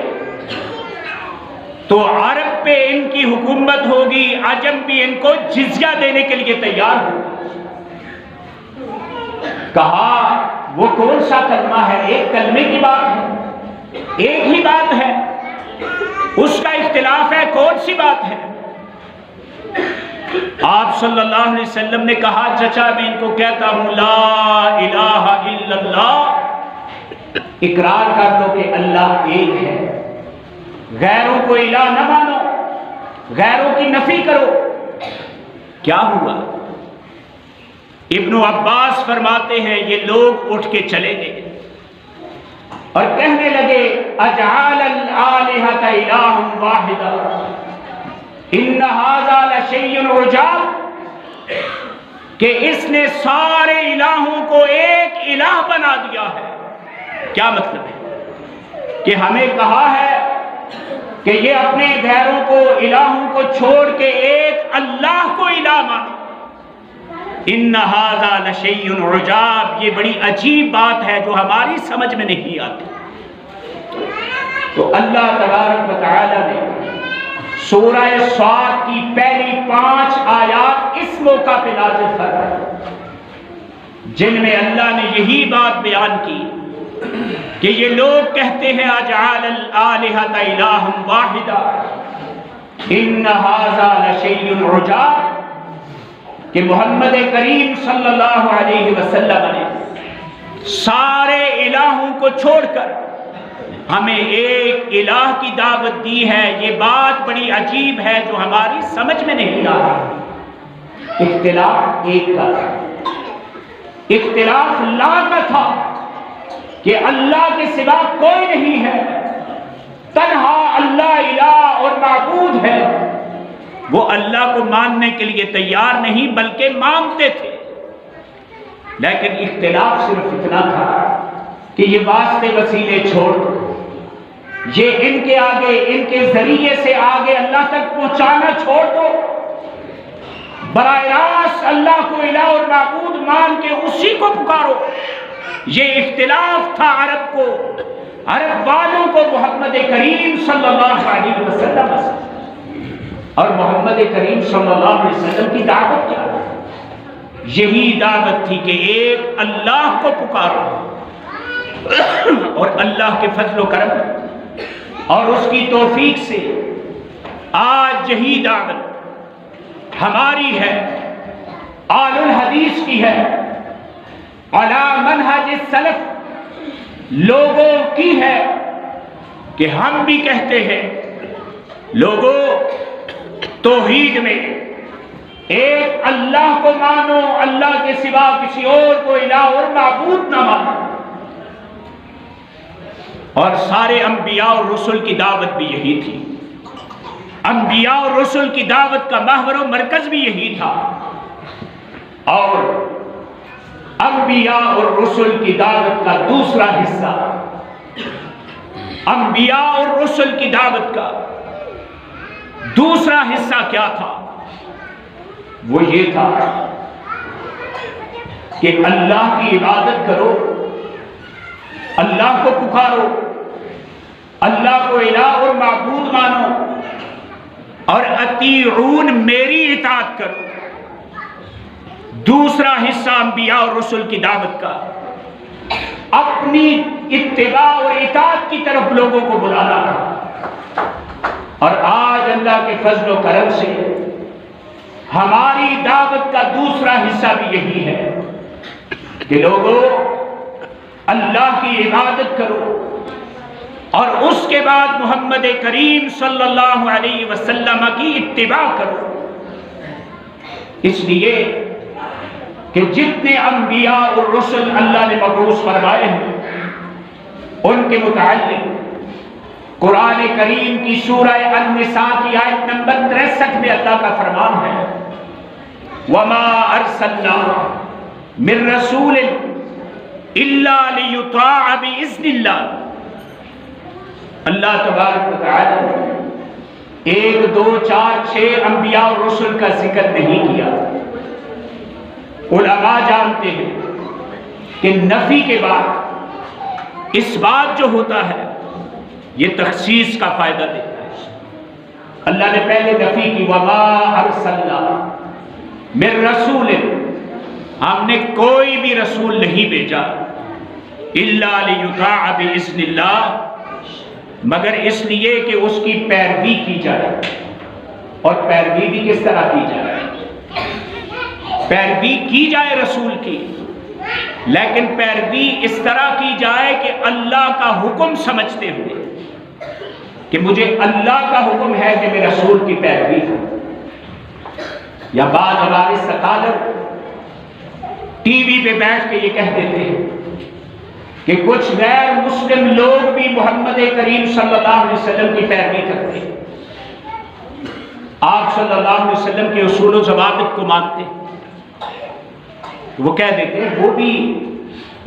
تو عرب پہ ان کی حکومت ہوگی, عجم بھی ان کو جزیہ دینے کے لیے تیار ہوگی. کہا وہ کون سا کلمہ ہے؟ ایک کلمے کی بات ہے, ایک ہی بات ہے, اس کا اختلاف ہے, کون سی بات ہے؟ آپ صلی اللہ علیہ وسلم نے کہا چچا میں ان کو کہتا ہوں لا الہ الا اللہ, اقرار کر دو کہ اللہ ایک ہے, غیروں کو الہ نہ مانو, غیروں کی نفی کرو. کیا ہوا؟ ابن عباس فرماتے ہیں یہ لوگ اٹھ کے چلے گئے اور کہنے لگے اجعل الآلہۃ الہ واحدا ان ھذا لشیء عجاب, کہ اس نے سارے الہوں کو ایک الہ بنا دیا ہے. کیا مطلب ہے؟ کہ ہمیں کہا ہے کہ یہ اپنے غیروں کو الہوں کو چھوڑ کے ایک اللہ کو الہ مانے. ان ھذا لشیء عجاب, یہ بڑی عجیب بات ہے جو ہماری سمجھ میں نہیں آتی. تو اللہ تبارک و تعالی نے سورہ صاد کی پہلی 5 آیات اس موقع پہ نازل فرمائی جن میں اللہ نے یہی بات بیان کی کہ یہ لوگ کہتے ہیں اجعل الآلہۃ الہ واحدا ان ھذا لشیء عجاب, کہ محمد کریم صلی اللہ علیہ وسلم نے سارے الہوں کو چھوڑ کر ہمیں ایک الہ کی دعوت دی ہے. یہ بات بڑی عجیب ہے جو ہماری سمجھ میں نہیں آ رہی. اختلاف ایک کا تھا, اختلاف لا کا تھا کہ اللہ کے سوا کوئی نہیں ہے, تنہا اللہ الہ اور معبود ہے. وہ اللہ کو ماننے کے لیے تیار نہیں بلکہ مانتے تھے. لیکن اختلاف صرف اتنا تھا کہ یہ واسطے وسیلے چھوڑ دو, یہ ان کے آگے ان کے ذریعے سے آگے اللہ تک پہنچانا چھوڑ دو, براہ راست اللہ کو الہ اور معبود مان کے اسی کو پکارو. یہ اختلاف تھا عرب کو, عرب والوں کو محمد کریم صلی اللہ علیہ وسلم سے. اور محمد کریم صلی اللہ علیہ وسلم کی دعوت کیا ہے؟ یہی دعوت تھی کہ ایک اللہ کو پکارو, اور اللہ کے فضل و کرم اور اس کی توفیق سے آج یہی دعوت ہماری ہے, آل الحدیث کی ہے, علی منہج السلف لوگوں کی ہے, کہ ہم بھی کہتے ہیں لوگوں توحید میں ایک اللہ کو مانو, اللہ کے سوا کسی اور کو الہ اور معبود نہ مانو. اور سارے انبیاء اور رسل کی دعوت بھی یہی تھی. انبیاء اور رسل کی دعوت کا محور و مرکز بھی یہی تھا. اور انبیاء اور رسل کی دعوت کا دوسرا حصہ, انبیاء اور رسل کی دعوت کا دوسرا حصہ کیا تھا؟ وہ یہ تھا کہ اللہ کی عبادت کرو, اللہ کو پکارو, اللہ کو الہ اور معبود مانو، اور اطیعون میری اطاعت کرو۔ دوسرا حصہ انبیاء اور رسل کی دعوت کا اپنی اتباع اور اطاعت کی طرف لوگوں کو بلانا تھا۔ اور آج اللہ کے فضل و کرم سے ہماری دعوت کا دوسرا حصہ بھی یہی ہے کہ لوگوں اللہ کی عبادت کرو اور اس کے بعد محمد کریم صلی اللہ علیہ وسلم کی اتباع کرو۔ اس لیے کہ جتنے انبیاء اور رسل اللہ نے مبعوث فرمائے ہیں ان کے متعلق قرآن کریم کی سورہ النساء کی آیت نمبر 63 میں اللہ کا فرمان ہے، وَمَا أَرْسَلْنَا مِن رَّسُولٍ إِلَّا لِيُطَاعَ بِإِذْنِ اللَّهِ۔ اللہ تبارک و تعالی 1 2 4 6 انبیاء اور رسل کا ذکر نہیں کیا۔ علماء جانتے ہیں کہ نفی کے بعد اس بات جو ہوتا ہے یہ تخصیص کا فائدہ دیتا ہے۔ اللہ نے پہلے نفی کی، وَمَا أَرْسَلْنَا مِن رَّسُولٍ، ہم نے کوئی بھی رسول نہیں بھیجا، إِلَّا لِيُطَاعَ بِإِذْنِ اللَّهِ، مگر اس لیے کہ اس کی پیروی کی جائے۔ اور پیروی بھی کس طرح کی جائے؟ پیروی کی جائے رسول کی، لیکن پیروی اس طرح کی جائے کہ اللہ کا حکم سمجھتے ہوئے کہ مجھے اللہ کا حکم ہے کہ میں رسول کی پیروی کروں۔ یا بعض ہمارے سکالر ٹی وی پہ بیٹھ کے یہ کہہ دیتے ہیں کہ کچھ غیر مسلم لوگ بھی محمد کریم صلی اللہ علیہ وسلم کی پیروی کرتے ہیں، آپ صلی اللہ علیہ وسلم کے اصول و ضوابط کو مانتے ہیں۔ وہ کہہ دیتے ہیں وہ بھی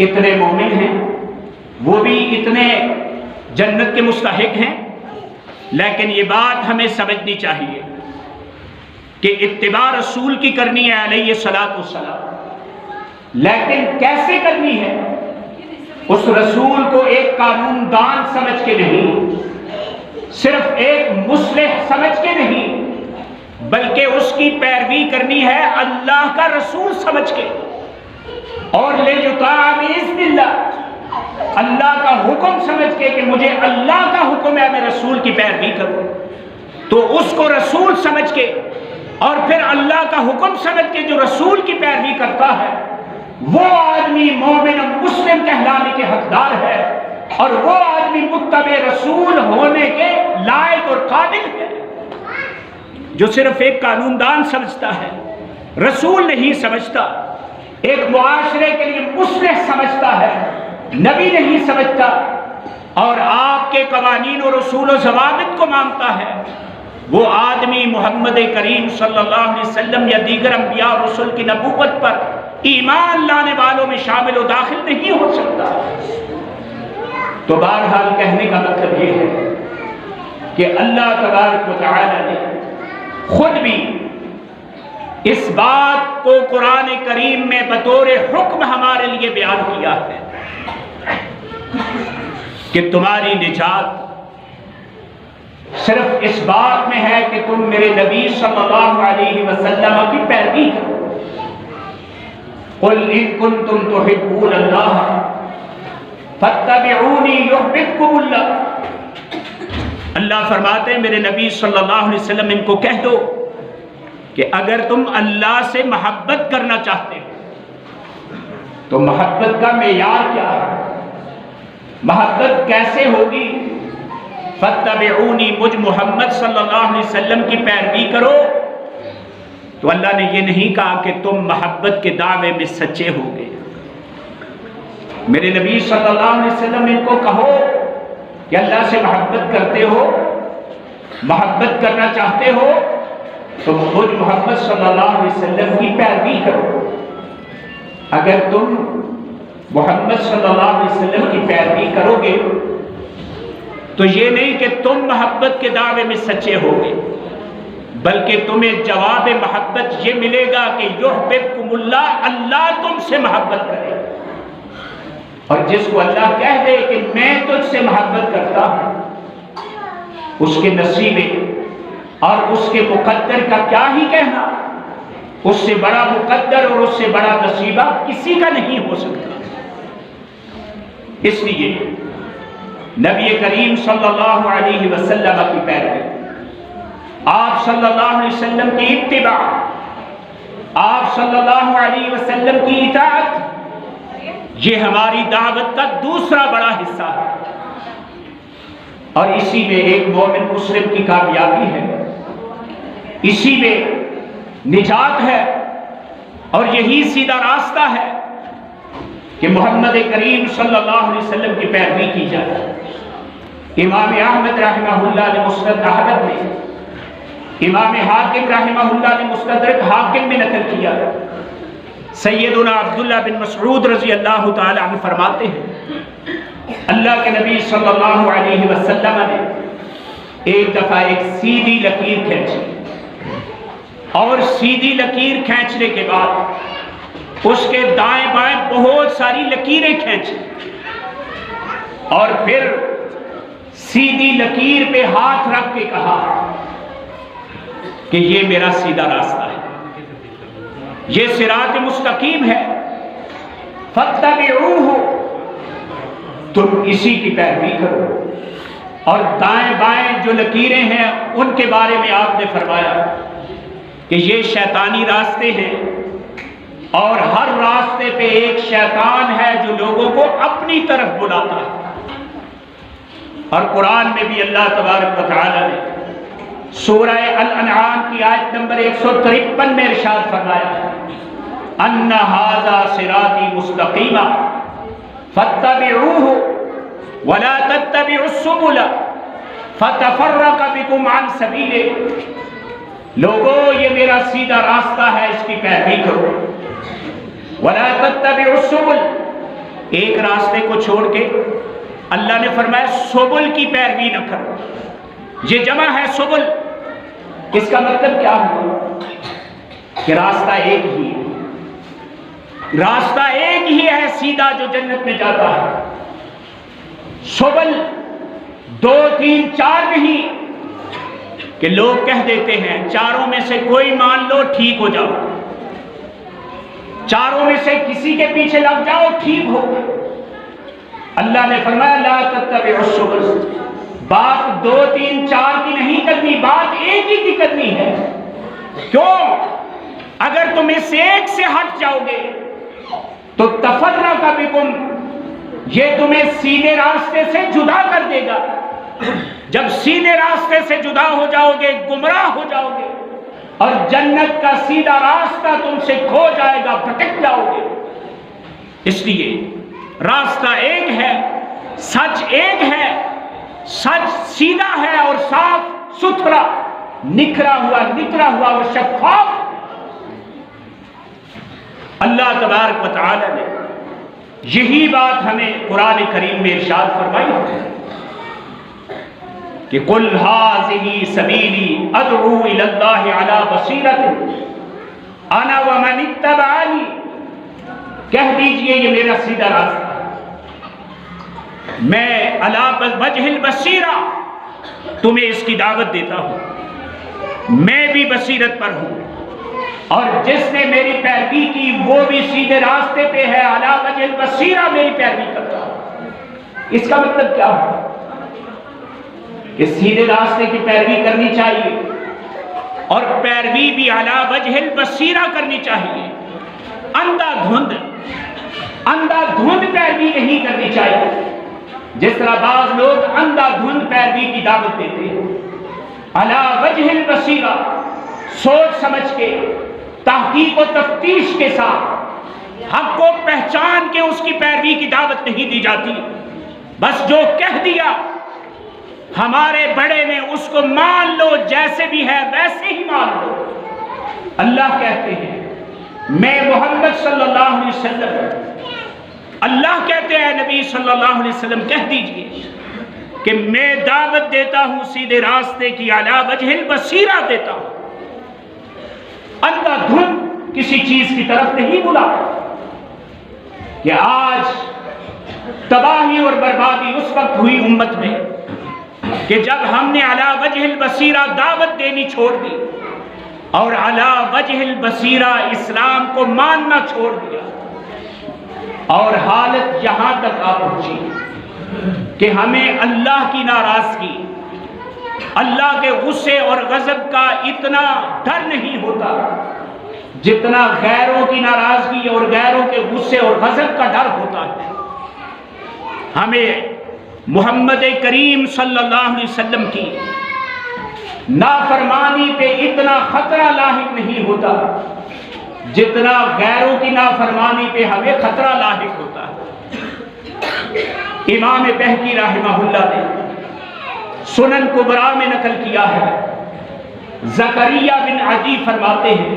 اتنے مومن ہیں، وہ بھی اتنے جنت کے مستحق ہیں، لیکن یہ بات ہمیں سمجھنی چاہیے کہ اتباع رسول کی کرنی ہے علیہ الصلوۃ والسلام، لیکن کیسے کرنی ہے؟ اس رسول کو ایک قانون دان سمجھ کے نہیں، صرف ایک مصلح سمجھ کے نہیں، بلکہ اس کی پیروی کرنی ہے اللہ کا رسول سمجھ کے، اور لِيُطَاعَ بِإِذْنِ اللَّهِ، اللہ کا حکم سمجھ کے کہ مجھے اللہ کا حکم ہے میں رسول کی پیروی کروں، تو اس کو رسول سمجھ کے اور پھر اللہ کا حکم سمجھ کے جو رسول کی پیروی کرتا ہے وہ آدمی مومن مسلم کہلانے کے حقدار ہے، اور وہ آدمی متبع رسول ہونے کے لائق اور قابل ہے۔ جو صرف ایک قانون دان سمجھتا ہے، رسول نہیں سمجھتا، ایک معاشرے کے لیے مصلح سمجھتا ہے، نبی نہیں سمجھتا، اور آپ کے قوانین اور اصول و ضوابط کو مانتا ہے، وہ آدمی محمد کریم صلی اللہ علیہ وسلم یا دیگر انبیاء اور رسل کی نبوت پر ایمان لانے والوں میں شامل و داخل نہیں ہو سکتا۔ تو بہرحال کہنے کا مطلب یہ ہے کہ اللہ تبارک و تعالی نے خود بھی اس بات کو قرآن کریم میں بطور حکم ہمارے لیے بیان کیا ہے کہ تمہاری نجات صرف اس بات میں ہے کہ تم میرے نبی صلی اللہ علیہ وسلم کی پیروی کرو۔ قل ان کنتم تحبون اللہ فاتبعونی یحببکم اللہ۔ اللہ فرماتے ہیں میرے نبی صلی اللہ علیہ وسلم ان کو کہہ دو کہ اگر تم اللہ سے محبت کرنا چاہتے ہو تو محبت کا معیار کیا ہے؟ محبت کیسے ہوگی؟ فاتبعونی، مجھ محمد صلی اللہ علیہ وسلم کی پیروی کرو۔ تو اللہ نے یہ نہیں کہا کہ تم محبت کے دعوے میں سچے ہوگے۔ میرے نبی صلی اللہ علیہ وسلم ان کو کہو کہ اللہ سے محبت کرتے ہو، محبت کرنا چاہتے ہو تو مجھ محمد صلی اللہ علیہ وسلم کی پیروی کرو۔ اگر تم محمد صلی اللہ علیہ وسلم کی پیروی کرو گے تو یہ نہیں کہ تم محبت کے دعوے میں سچے ہوگے، بلکہ تمہیں جواب محبت یہ ملے گا کہ یحببکم اللہ، اللہ تم سے محبت کرے۔ اور جس کو اللہ کہہ دے کہ میں تجھ سے محبت کرتا ہوں اس کے نصیبے اور اس کے مقدر کا کیا ہی کہنا، اس سے بڑا مقدر اور اس سے بڑا نصیبہ کسی کا نہیں ہو سکتا۔ اس لیے نبی کریم صلی اللہ علیہ وسلم کی پیروی، آپ صلی اللہ علیہ وسلم کی اتباع، آپ صلی اللہ علیہ وسلم کی اطاعت، یہ ہماری دعوت کا دوسرا بڑا حصہ ہے، اور اسی میں ایک مومن مسلم کی کامیابی ہے، اسی میں نجات ہے، اور یہی سیدھا راستہ ہے کہ محمد کریم صلی اللہ علیہ وسلم کی پیروی کی جائے۔ امام احمد رحمہ اللہ نے مسند احمد میں، امام حاکم رحمہ اللہ نے مستدرک حاکم میں نقل کیا، سیدنا عبداللہ بن مسعود رضی اللہ تعالی عنہ فرماتے ہیں اللہ کے نبی صلی اللہ علیہ وسلم نے ایک دفعہ ایک سیدھی لکیر کھینچی، اور سیدھی لکیر کھینچنے کے بعد اس کے دائیں بائیں بہت ساری لکیریں کھینچی، اور پھر سیدھی لکیر پہ ہاتھ رکھ کے کہا کہ یہ میرا سیدھا راستہ ہے، یہ صراط مستقیم ہے، فاتبعوہ، تم اسی کی پیروی کرو۔ اور دائیں بائیں جو لکیریں ہیں ان کے بارے میں آپ نے فرمایا کہ یہ شیطانی راستے ہیں، اور ہر راستے پہ ایک شیطان ہے جو لوگوں کو اپنی طرف بلاتا ہے۔ اور قرآن میں بھی اللہ تبارک و تعالی نے سورہ الانعام کی آیت نمبر 153 میں ارشاد فرمایا ان ھذا صراطی مستقیما فاتبعوہ ولا تتبعوا السبل فتفرق بکم عن سبیلہ، لوگوں یہ میرا سیدھا راستہ ہے، اس کی پیروی کرو۔ ولا تتبعوا السبل، ایک راستے کو چھوڑ کے اللہ نے فرمایا سبل کی پیروی نہ کرو، یہ جمع ہے سبل، اس کا مطلب کیا ہوا کہ راستہ ایک ہی ہے، راستہ ایک ہی ہے سیدھا جو جنت میں جاتا ہے۔ سبل 2 3 4 نہیں کہ لوگ کہہ دیتے ہیں چاروں میں سے کوئی مان لو ٹھیک ہو جاؤ، چاروں میں سے کسی کے پیچھے لگ جاؤ ٹھیک ہو۔ اللہ نے فرمایا لا تتبعوا السبل، بات 2 3 4 کی نہیں کرنی، بات ایک ہی کی کرنی ہے۔ کیوں؟ اگر تم اس ایک سے ہٹ جاؤ گے تو تفرق بکم، یہ تمہیں سیدھے راستے سے جدا کر دے گا۔ جب سیدھے راستے سے جدا ہو جاؤ گے گمراہ ہو جاؤ گے، اور جنت کا سیدھا راستہ تم سے کھو جائے گا، بھٹک جاؤ گے۔ اس لیے راستہ ایک ہے، سچ ایک ہے، سچ سیدھا ہے اور صاف ستھرا، نکھرا ہوا اور شفاف۔ اللہ تبارک و تعالی نے یہی بات ہمیں قرآن کریم میں ارشاد فرمائی کہ قل ھذہ سبیلی ادعو الی اللہ علی بصیرۃ انا ومن اتبعنی، کہہ دیجئے یہ میرا سیدھا راستہ ہے، میں علی وجہ البصیرہ تمہیں اس کی دعوت دیتا ہوں، میں بھی بصیرت پر ہوں، اور جس نے میری پیروی کی وہ بھی سیدھے راستے پہ ہے، علی وجہ البصیرہ میری پیروی کرتا ہوں۔ اس کا مطلب کیا ہے کہ سیدھے راستے کی پیروی کرنی چاہیے، اور پیروی بھی علی وجہ البصیرہ کرنی چاہیے، اندھا دھند پیروی نہیں کرنی چاہیے، جس طرح بعض لوگ اندھا دھند پیروی کی دعوت دیتے ہیں۔ علی وجہ البصیرہ، سوچ سمجھ کے، تحقیق و تفتیش کے ساتھ، حق کو پہچان کے اس کی پیروی کی دعوت نہیں دی جاتی، بس جو کہہ دیا ہمارے بڑے نے اس کو مان لو، جیسے بھی ہے ویسے ہی مان لو۔ اللہ کہتے ہیں میں محمد صلی اللہ علیہ وسلم، اللہ کہتے ہیں نبی صلی اللہ علیہ وسلم کہہ دیجئے کہ میں دعوت دیتا ہوں سیدھے راستے کی، علی وجہ البصیرہ دیتا ہوں، اندھا دھند کسی چیز کی طرف نہیں بلا۔ کہ آج تباہی اور بربادی اس وقت ہوئی امت میں کہ جب ہم نے علی وجہ البصیرہ دعوت دینی چھوڑ دی اور علی وجہ البصیرہ اسلام کو ماننا چھوڑ دیا اور حالت یہاں تک آ پہنچی کہ ہمیں اللہ کی ناراضگی، اللہ کے غصے اور غضب کا اتنا ڈر نہیں ہوتا جتنا غیروں کی ناراضگی اور غیروں کے غصے اور غضب کا ڈر ہوتا ہے۔ ہمیں محمد کریم صلی اللہ علیہ وسلم کی نافرمانی پہ اتنا خطرہ لاحق نہیں ہوتا جتنا غیروں کی نافرمانی پہ ہمیں خطرہ لاحق ہوتا ہے۔ امام بہقی رحمہ اللہ نے سنن کبریٰ میں نقل کیا ہے، زکریا بن عدی فرماتے ہیں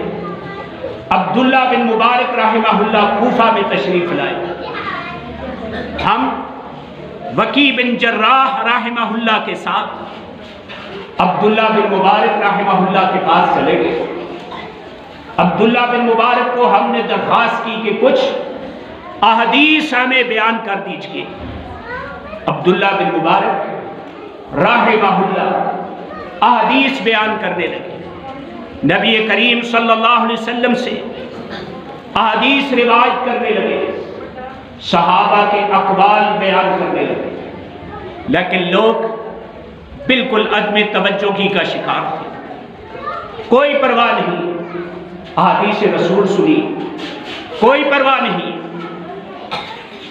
عبداللہ بن مبارک رحمہ اللہ کوفہ میں تشریف لائے، ہم وکیع بن جراح رحمہ اللہ کے ساتھ عبداللہ بن مبارک رحمہ اللہ کے پاس چلے گئے۔ عبداللہ بن مبارک کو ہم نے درخواست کی کہ کچھ احادیث ہمیں بیان کر دیجئے۔ عبداللہ بن مبارک رحمہ اللہ احادیث بیان کرنے لگے، نبی کریم صلی اللہ علیہ وسلم سے احادیث روایت کرنے لگے، صحابہ کے اقوال بیان کرنے لگے، لیکن لوگ بالکل عدم توجہی کا شکار تھے، کوئی پرواہ نہیں، احادیث رسول سنی، کوئی پرواہ نہیں۔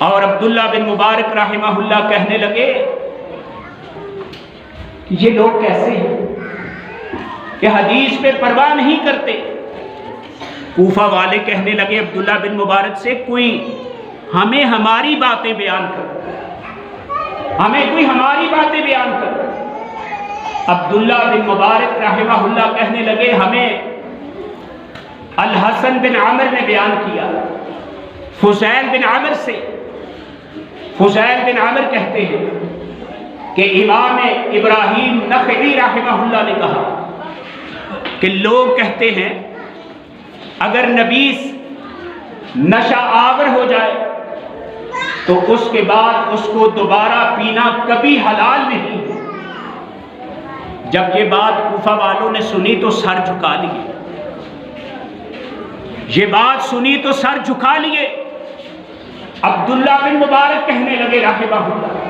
اور عبداللہ بن مبارک رحمہ اللہ کہنے لگے کہ یہ لوگ کیسے ہیں کہ حدیث پہ پرواہ نہیں کرتے۔ کوفہ والے کہنے لگے عبداللہ بن مبارک سے کوئی ہمیں ہماری باتیں بیان کر، ہمیں کوئی ہماری باتیں بیان کر۔ عبداللہ بن مبارک رحمہ اللہ کہنے لگے ہمیں الحسن بن عامر نے بیان کیا فضیل بن عامر سے۔ فضیل بن عامر کہتے ہیں کہ امام ابراہیم نخعی رحمہ اللہ نے کہا کہ لوگ کہتے ہیں اگر نبیس نشہ آور ہو جائے تو اس کے بعد اس کو دوبارہ پینا کبھی حلال نہیں۔ جب یہ بات کوفہ والوں نے سنی تو سر جھکا لیے، یہ بات سنی تو سر جھکا لیے۔ عبداللہ بن مبارک کہنے لگے رحمہ اللہ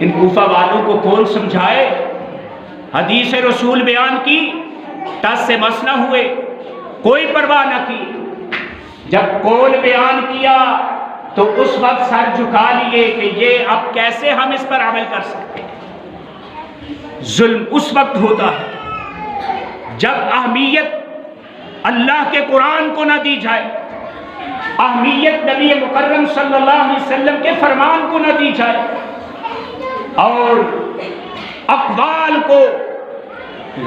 ان کوفہ والوں کو کون سمجھائے، حدیث رسول بیان کی، ٹس سے مس نہ ہوئے، کوئی پرواہ نہ کی، جب قول بیان کیا تو اس وقت سر جھکا لیے کہ یہ اب کیسے ہم اس پر عمل کر سکتے ہیں۔ ظلم اس وقت ہوتا ہے جب اہمیت اللہ کے قرآن کو نہ دی جائے، اہمیت نبی مکرم صلی اللہ علیہ وسلم کے فرمان کو نہ دی جائے، اور اقوال کو،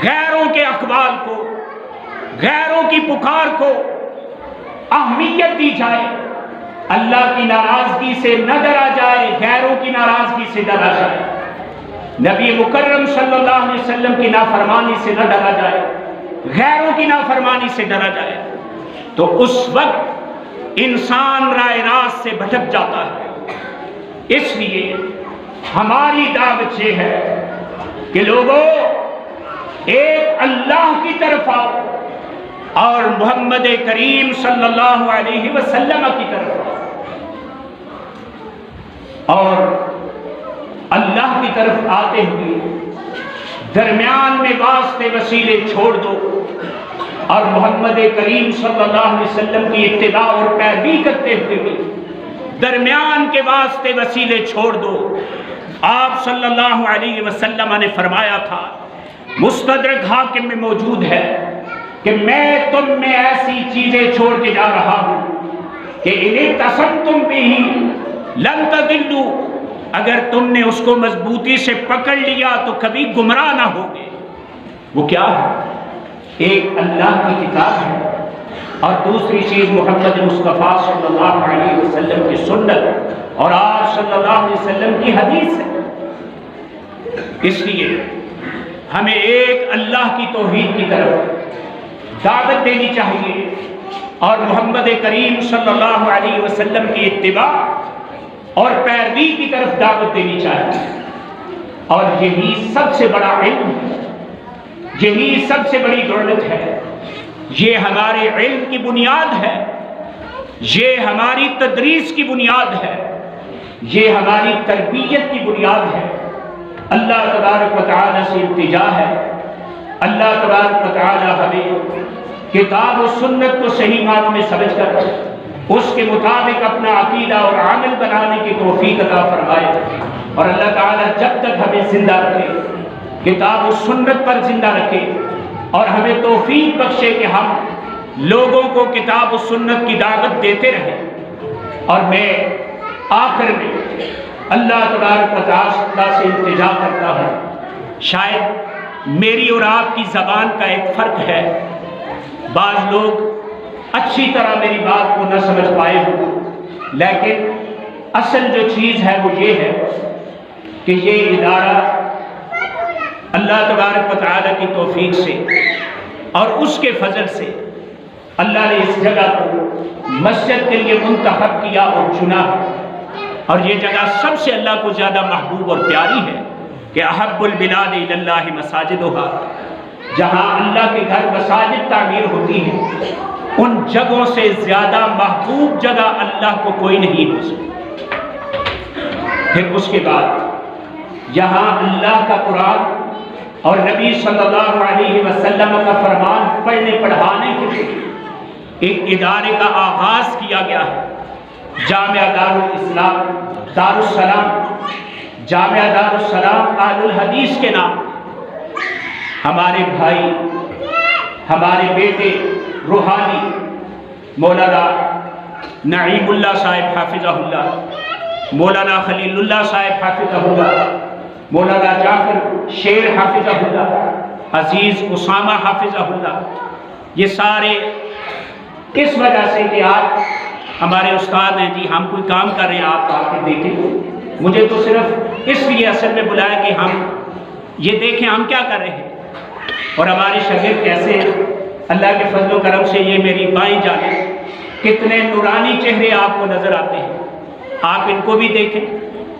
غیروں کے اقوال کو، غیروں کی پکار کو اہمیت دی جائے، اللہ کی ناراضگی سے نہ ڈرا جائے، غیروں کی ناراضگی سے ڈرا جائے، نبی مکرم صلی اللہ علیہ وسلم کی نافرمانی سے نہ ڈرا جائے، غیروں کی نافرمانی سے ڈرا جائے، تو اس وقت انسان رائے راست سے بھٹک جاتا ہے۔ اس لیے ہماری دعوت یہ ہے کہ لوگوں ایک اللہ کی طرف آؤ اور محمد کریم صلی اللہ علیہ وسلم کی طرف آؤ، اور اللہ کی طرف آتے ہوئے درمیان میں واسطے وسیلے چھوڑ دو اور محمد کریم صلی اللہ علیہ وسلم کی اتباع اور پیروی کرتے ہوئے درمیان کے واسطے وسیلے چھوڑ دو۔ آپ صلی اللہ علیہ وسلم نے فرمایا تھا، مستدرک حاکم میں موجود ہے کہ میں تم میں ایسی چیزیں چھوڑ کے جا رہا ہوں کہ انہیں تصمتم بھی لن تضلوا، اگر تم نے اس کو مضبوطی سے پکڑ لیا تو کبھی گمراہ نہ ہوگے۔ وہ کیا ہے؟ ایک اللہ کی کتاب ہے اور دوسری چیز محمد مصطفیٰ صلی اللہ علیہ وسلم کی سنت اور آپ صلی اللہ علیہ وسلم کی حدیث ہے۔ اس لیے ہمیں ایک اللہ کی توحید کی طرف دعوت دینی چاہیے اور محمد کریم صلی اللہ علیہ وسلم کی اتباع اور پیروی کی طرف دعوت دینی چاہیے۔ اور یہی سب سے بڑا علم ہے، یہی سب سے بڑی دولت ہے، یہ ہمارے علم کی بنیاد ہے، یہ ہماری تدریس کی بنیاد ہے، یہ ہماری تربیت کی بنیاد ہے۔ اللہ تبارک و تعالی سے التجا ہے، اللہ تبارک و تعالی ہمیں کتاب و سنت کو صحیح معنوں میں سمجھ کر اس کے مطابق اپنا عقیدہ اور عمل بنانے کی توفیق عطا فرمائے، اور اللہ تعالی جب تک ہمیں زندہ رکھے، کتاب و سنت پر زندہ رکھے، اور ہمیں توفیق بخشے کہ ہم لوگوں کو کتاب و سنت کی دعوت دیتے رہیں۔ اور میں آخر میں اللہ تبارک و تعالی سے التجا کرتا ہوں، شاید میری اور آپ کی زبان کا ایک فرق ہے، بعض لوگ اچھی طرح میری بات کو نہ سمجھ پائے ہوں، لیکن اصل جو چیز ہے وہ یہ ہے کہ یہ ادارہ اللہ تبارک و تعالی کی توفیق سے اور اس کے فضل سے اللہ نے اس جگہ کو مسجد کے لیے منتخب کیا اور چنا ہے، اور یہ جگہ سب سے اللہ کو زیادہ محبوب اور پیاری ہے کہ احب البلاد الی اللہ مساجدھا، جہاں اللہ کے گھر مساجد تعمیر ہوتی ہیں ان جگہوں سے زیادہ محبوب جگہ اللہ کو کوئی نہیں ہو سکتی۔ پھر اس کے بعد یہاں اللہ کا قرآن اور نبی صلی اللہ علیہ وسلم کا فرمان پڑھنے پڑھانے کے لیے ایک ادارے کا آغاز کیا گیا ہے، جامعہ دارالسلام، جامعہ دارالسلام اہل الحدیث کے نام۔ ہمارے بھائی، ہمارے بیٹے روحانی مولانا نعیم اللہ صاحب حافظہ اللہ، مولانا خلیل اللہ صاحب حافظہ اللہ، مولانا جعفر شیر حافظہ اللہ، عزیز اسامہ حافظہ اللہ، یہ سارے اس وجہ سے کہ آج ہمارے استاد ہیں جی، ہم کوئی کام کر رہے ہیں، آپ آ کے دیکھیں، مجھے تو صرف اس لیے اصل میں بلایا کہ ہم یہ دیکھیں ہم کیا کر رہے ہیں اور ہمارے شاگرد کیسے ہیں۔ اللہ کے فضل و کرم سے یہ میری بائیں جانب کتنے نورانی چہرے آپ کو نظر آتے ہیں، آپ ان کو بھی دیکھیں،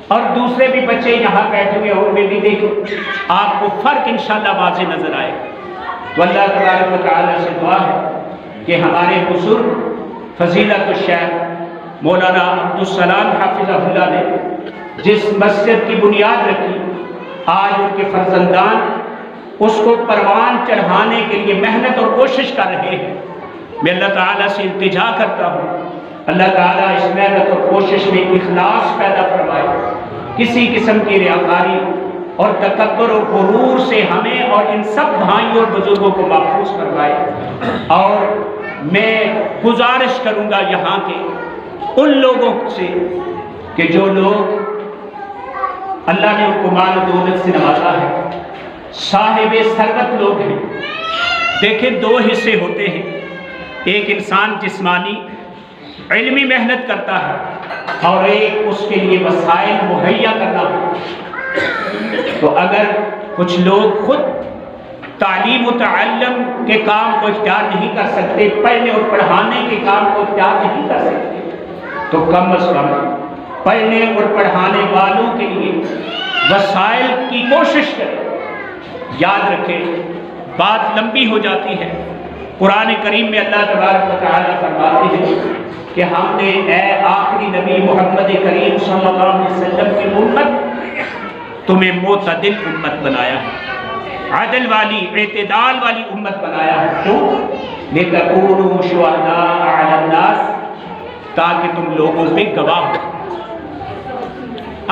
اور دوسرے بھی بچے یہاں بیٹھے ہوئے ان میں بھی دیکھیں، آپ کو فرق انشاءاللہ واضح نظر آئے۔ تو اللہ تبارک و تعالی سے دعا ہے کہ ہمارے بزرگ فضیلت الشیخ مولانا عبدالسلام حافظہ اللہ نے جس مسجد کی بنیاد رکھی، آج ان کے فرزندان اس کو پروان چڑھانے کے لیے محنت اور کوشش کر رہے ہیں۔ میں اللہ تعالیٰ سے التجا کرتا ہوں، اللہ تعالیٰ اس محنت اور کوشش میں اخلاص پیدا فرمائے، کسی قسم کی ریاکاری اور تکبر و غرور سے ہمیں اور ان سب بھائیوں اور بزرگوں کو محفوظ فرمائے۔ اور میں گزارش کروں گا یہاں کے ان لوگوں سے کہ جو لوگ اللہ نے ان کو مال و دولت سے نوازا ہے، صاحب ثروت لوگ ہیں، دیکھیں دو حصے ہوتے ہیں، ایک انسان جسمانی علمی محنت کرتا ہے اور ایک اس کے لیے وسائل مہیا کرنا ہے۔ تو اگر کچھ لوگ خود تعلیم و تعلم کے کام کو اختیار نہیں کر سکتے، پڑھنے اور پڑھانے کے کام کو اختیار نہیں کر سکتے، تو کم از کم پڑھنے اور پڑھانے والوں کے لیے وسائل کی کوشش کریں۔ یاد رکھیں بات لمبی ہو جاتی ہے، قرآن کریم میں اللہ تبارک و تعالی فرماتے ہیں کہ ہم نے اے آخری نبی محمد کریم صلی اللہ علیہ وسلم کی امت تمہیں معتدل امت بنایا ہے، عدل والی اعتدال والی امت بنایا ہے، کیوں؟ لِتَكُونُوا شُهَدَاءَ عَلَى النَّاسِ، تاکہ تم لوگوں پہ گواہ ہو۔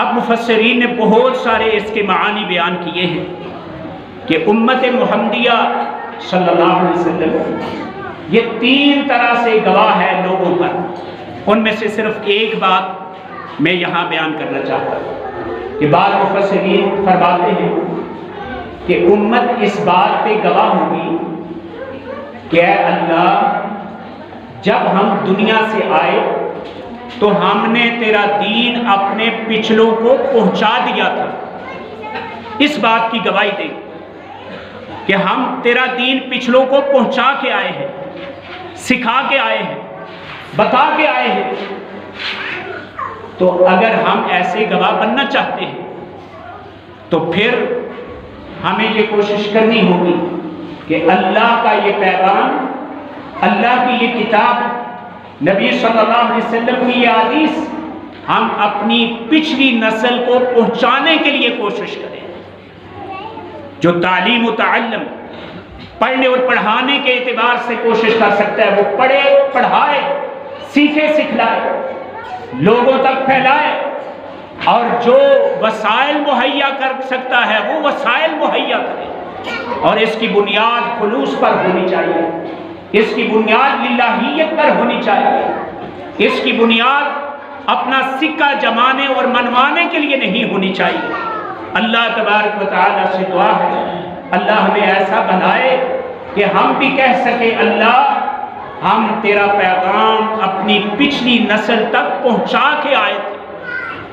اب مفسرین نے بہت سارے اس کے معانی بیان کیے ہیں کہ امت محمدیہ صلی اللہ علیہ وسلم یہ تین طرح سے گواہ ہے لوگوں پر، ان میں سے صرف ایک بات میں یہاں بیان کرنا چاہتا ہوں کہ بعض مفسرین فرماتے ہیں کہ امت اس بات پہ گواہ ہوگی کہ اے اللہ، جب ہم دنیا سے آئے تو ہم نے تیرا دین اپنے پچھلوں کو پہنچا دیا تھا، اس بات کی گواہی دے کہ ہم تیرا دین پچھلوں کو پہنچا کے آئے ہیں، سکھا کے آئے ہیں، بتا کے آئے ہیں۔ تو اگر ہم ایسے گواہ بننا چاہتے ہیں تو پھر ہمیں یہ کوشش کرنی ہوگی کہ اللہ کا یہ پیغام، اللہ کی یہ کتاب، نبی صلی اللہ علیہ وسلم کی یہ حدیث ہم اپنی پچھلی نسل کو پہنچانے کے لیے کوشش کریں۔ جو تعلیم و تعلم، پڑھنے اور پڑھانے کے اعتبار سے کوشش کر سکتا ہے، وہ پڑھے، پڑھائے، سیکھے، سکھلائے، لوگوں تک پھیلائے، اور جو وسائل مہیا کر سکتا ہے وہ وسائل مہیا کرے، اور اس کی بنیاد خلوص پر ہونی چاہیے، اس کی بنیاد للہیت پر ہونی چاہیے، اس کی بنیاد اپنا سکہ جمانے اور منوانے کے لیے نہیں ہونی چاہیے۔ اللہ تبارک و تعالیٰ سے دعا ہے اللہ ہمیں ایسا بنائے کہ ہم بھی کہہ سکیں اللہ ہم تیرا پیغام اپنی پچھلی نسل تک پہنچا کے آئے تھے،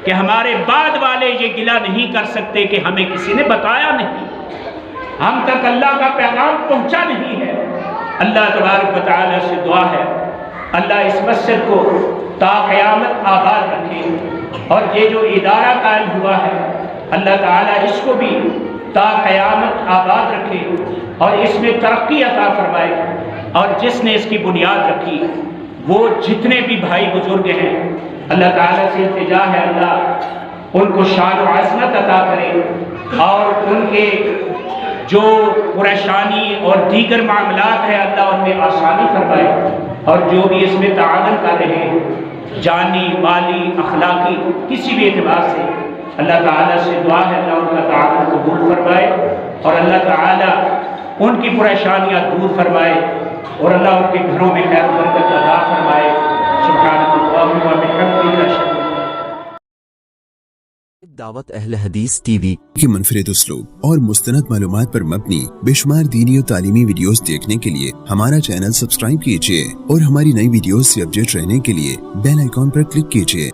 کہ ہمارے بعد والے یہ گلہ نہیں کر سکتے کہ ہمیں کسی نے بتایا نہیں، ہم تک اللہ کا پیغام پہنچا نہیں ہے۔ اللہ تبارک و تعالیٰ سے دعا ہے اللہ اس مسجد کو تا قیامت آباد رکھے، اور یہ جو ادارہ قائم ہوا ہے اللہ تعالیٰ اس کو بھی تا قیامت آباد رکھے اور اس میں ترقی عطا فرمائے، اور جس نے اس کی بنیاد رکھی وہ جتنے بھی بھائی بزرگ ہیں اللہ تعالیٰ سے التجا ہے اللہ ان کو شان و عظمت عطا کرے، اور ان کے جو پریشانی اور دیگر معاملات ہیں اللہ ان میں آسانی فرمائے، اور جو بھی اس میں تعاون کر رہے ہیں جانی، مالی، اخلاقی، کسی بھی اعتبار سے اللہ تعالیٰ سے دعا ہے اللہ ان کا تعاون قبول فرمائے، اور اللہ تعالیٰ ان کی پریشانیاں دور فرمائے، اور اللہ ان کے گھروں میں خیر و برکت عطا فرمائے۔ سبحانک اللہم و بحمدک اشہد دعوت اہل حدیث ٹی وی کی منفرد اسلوب اور مستند معلومات پر مبنی بے شمار دینی اور تعلیمی ویڈیوز دیکھنے کے لیے ہمارا چینل سبسکرائب کیجیے، اور ہماری نئی ویڈیوز سے اپڈیٹ رہنے کے لیے بیل آئیکن پر کلک کیجیے۔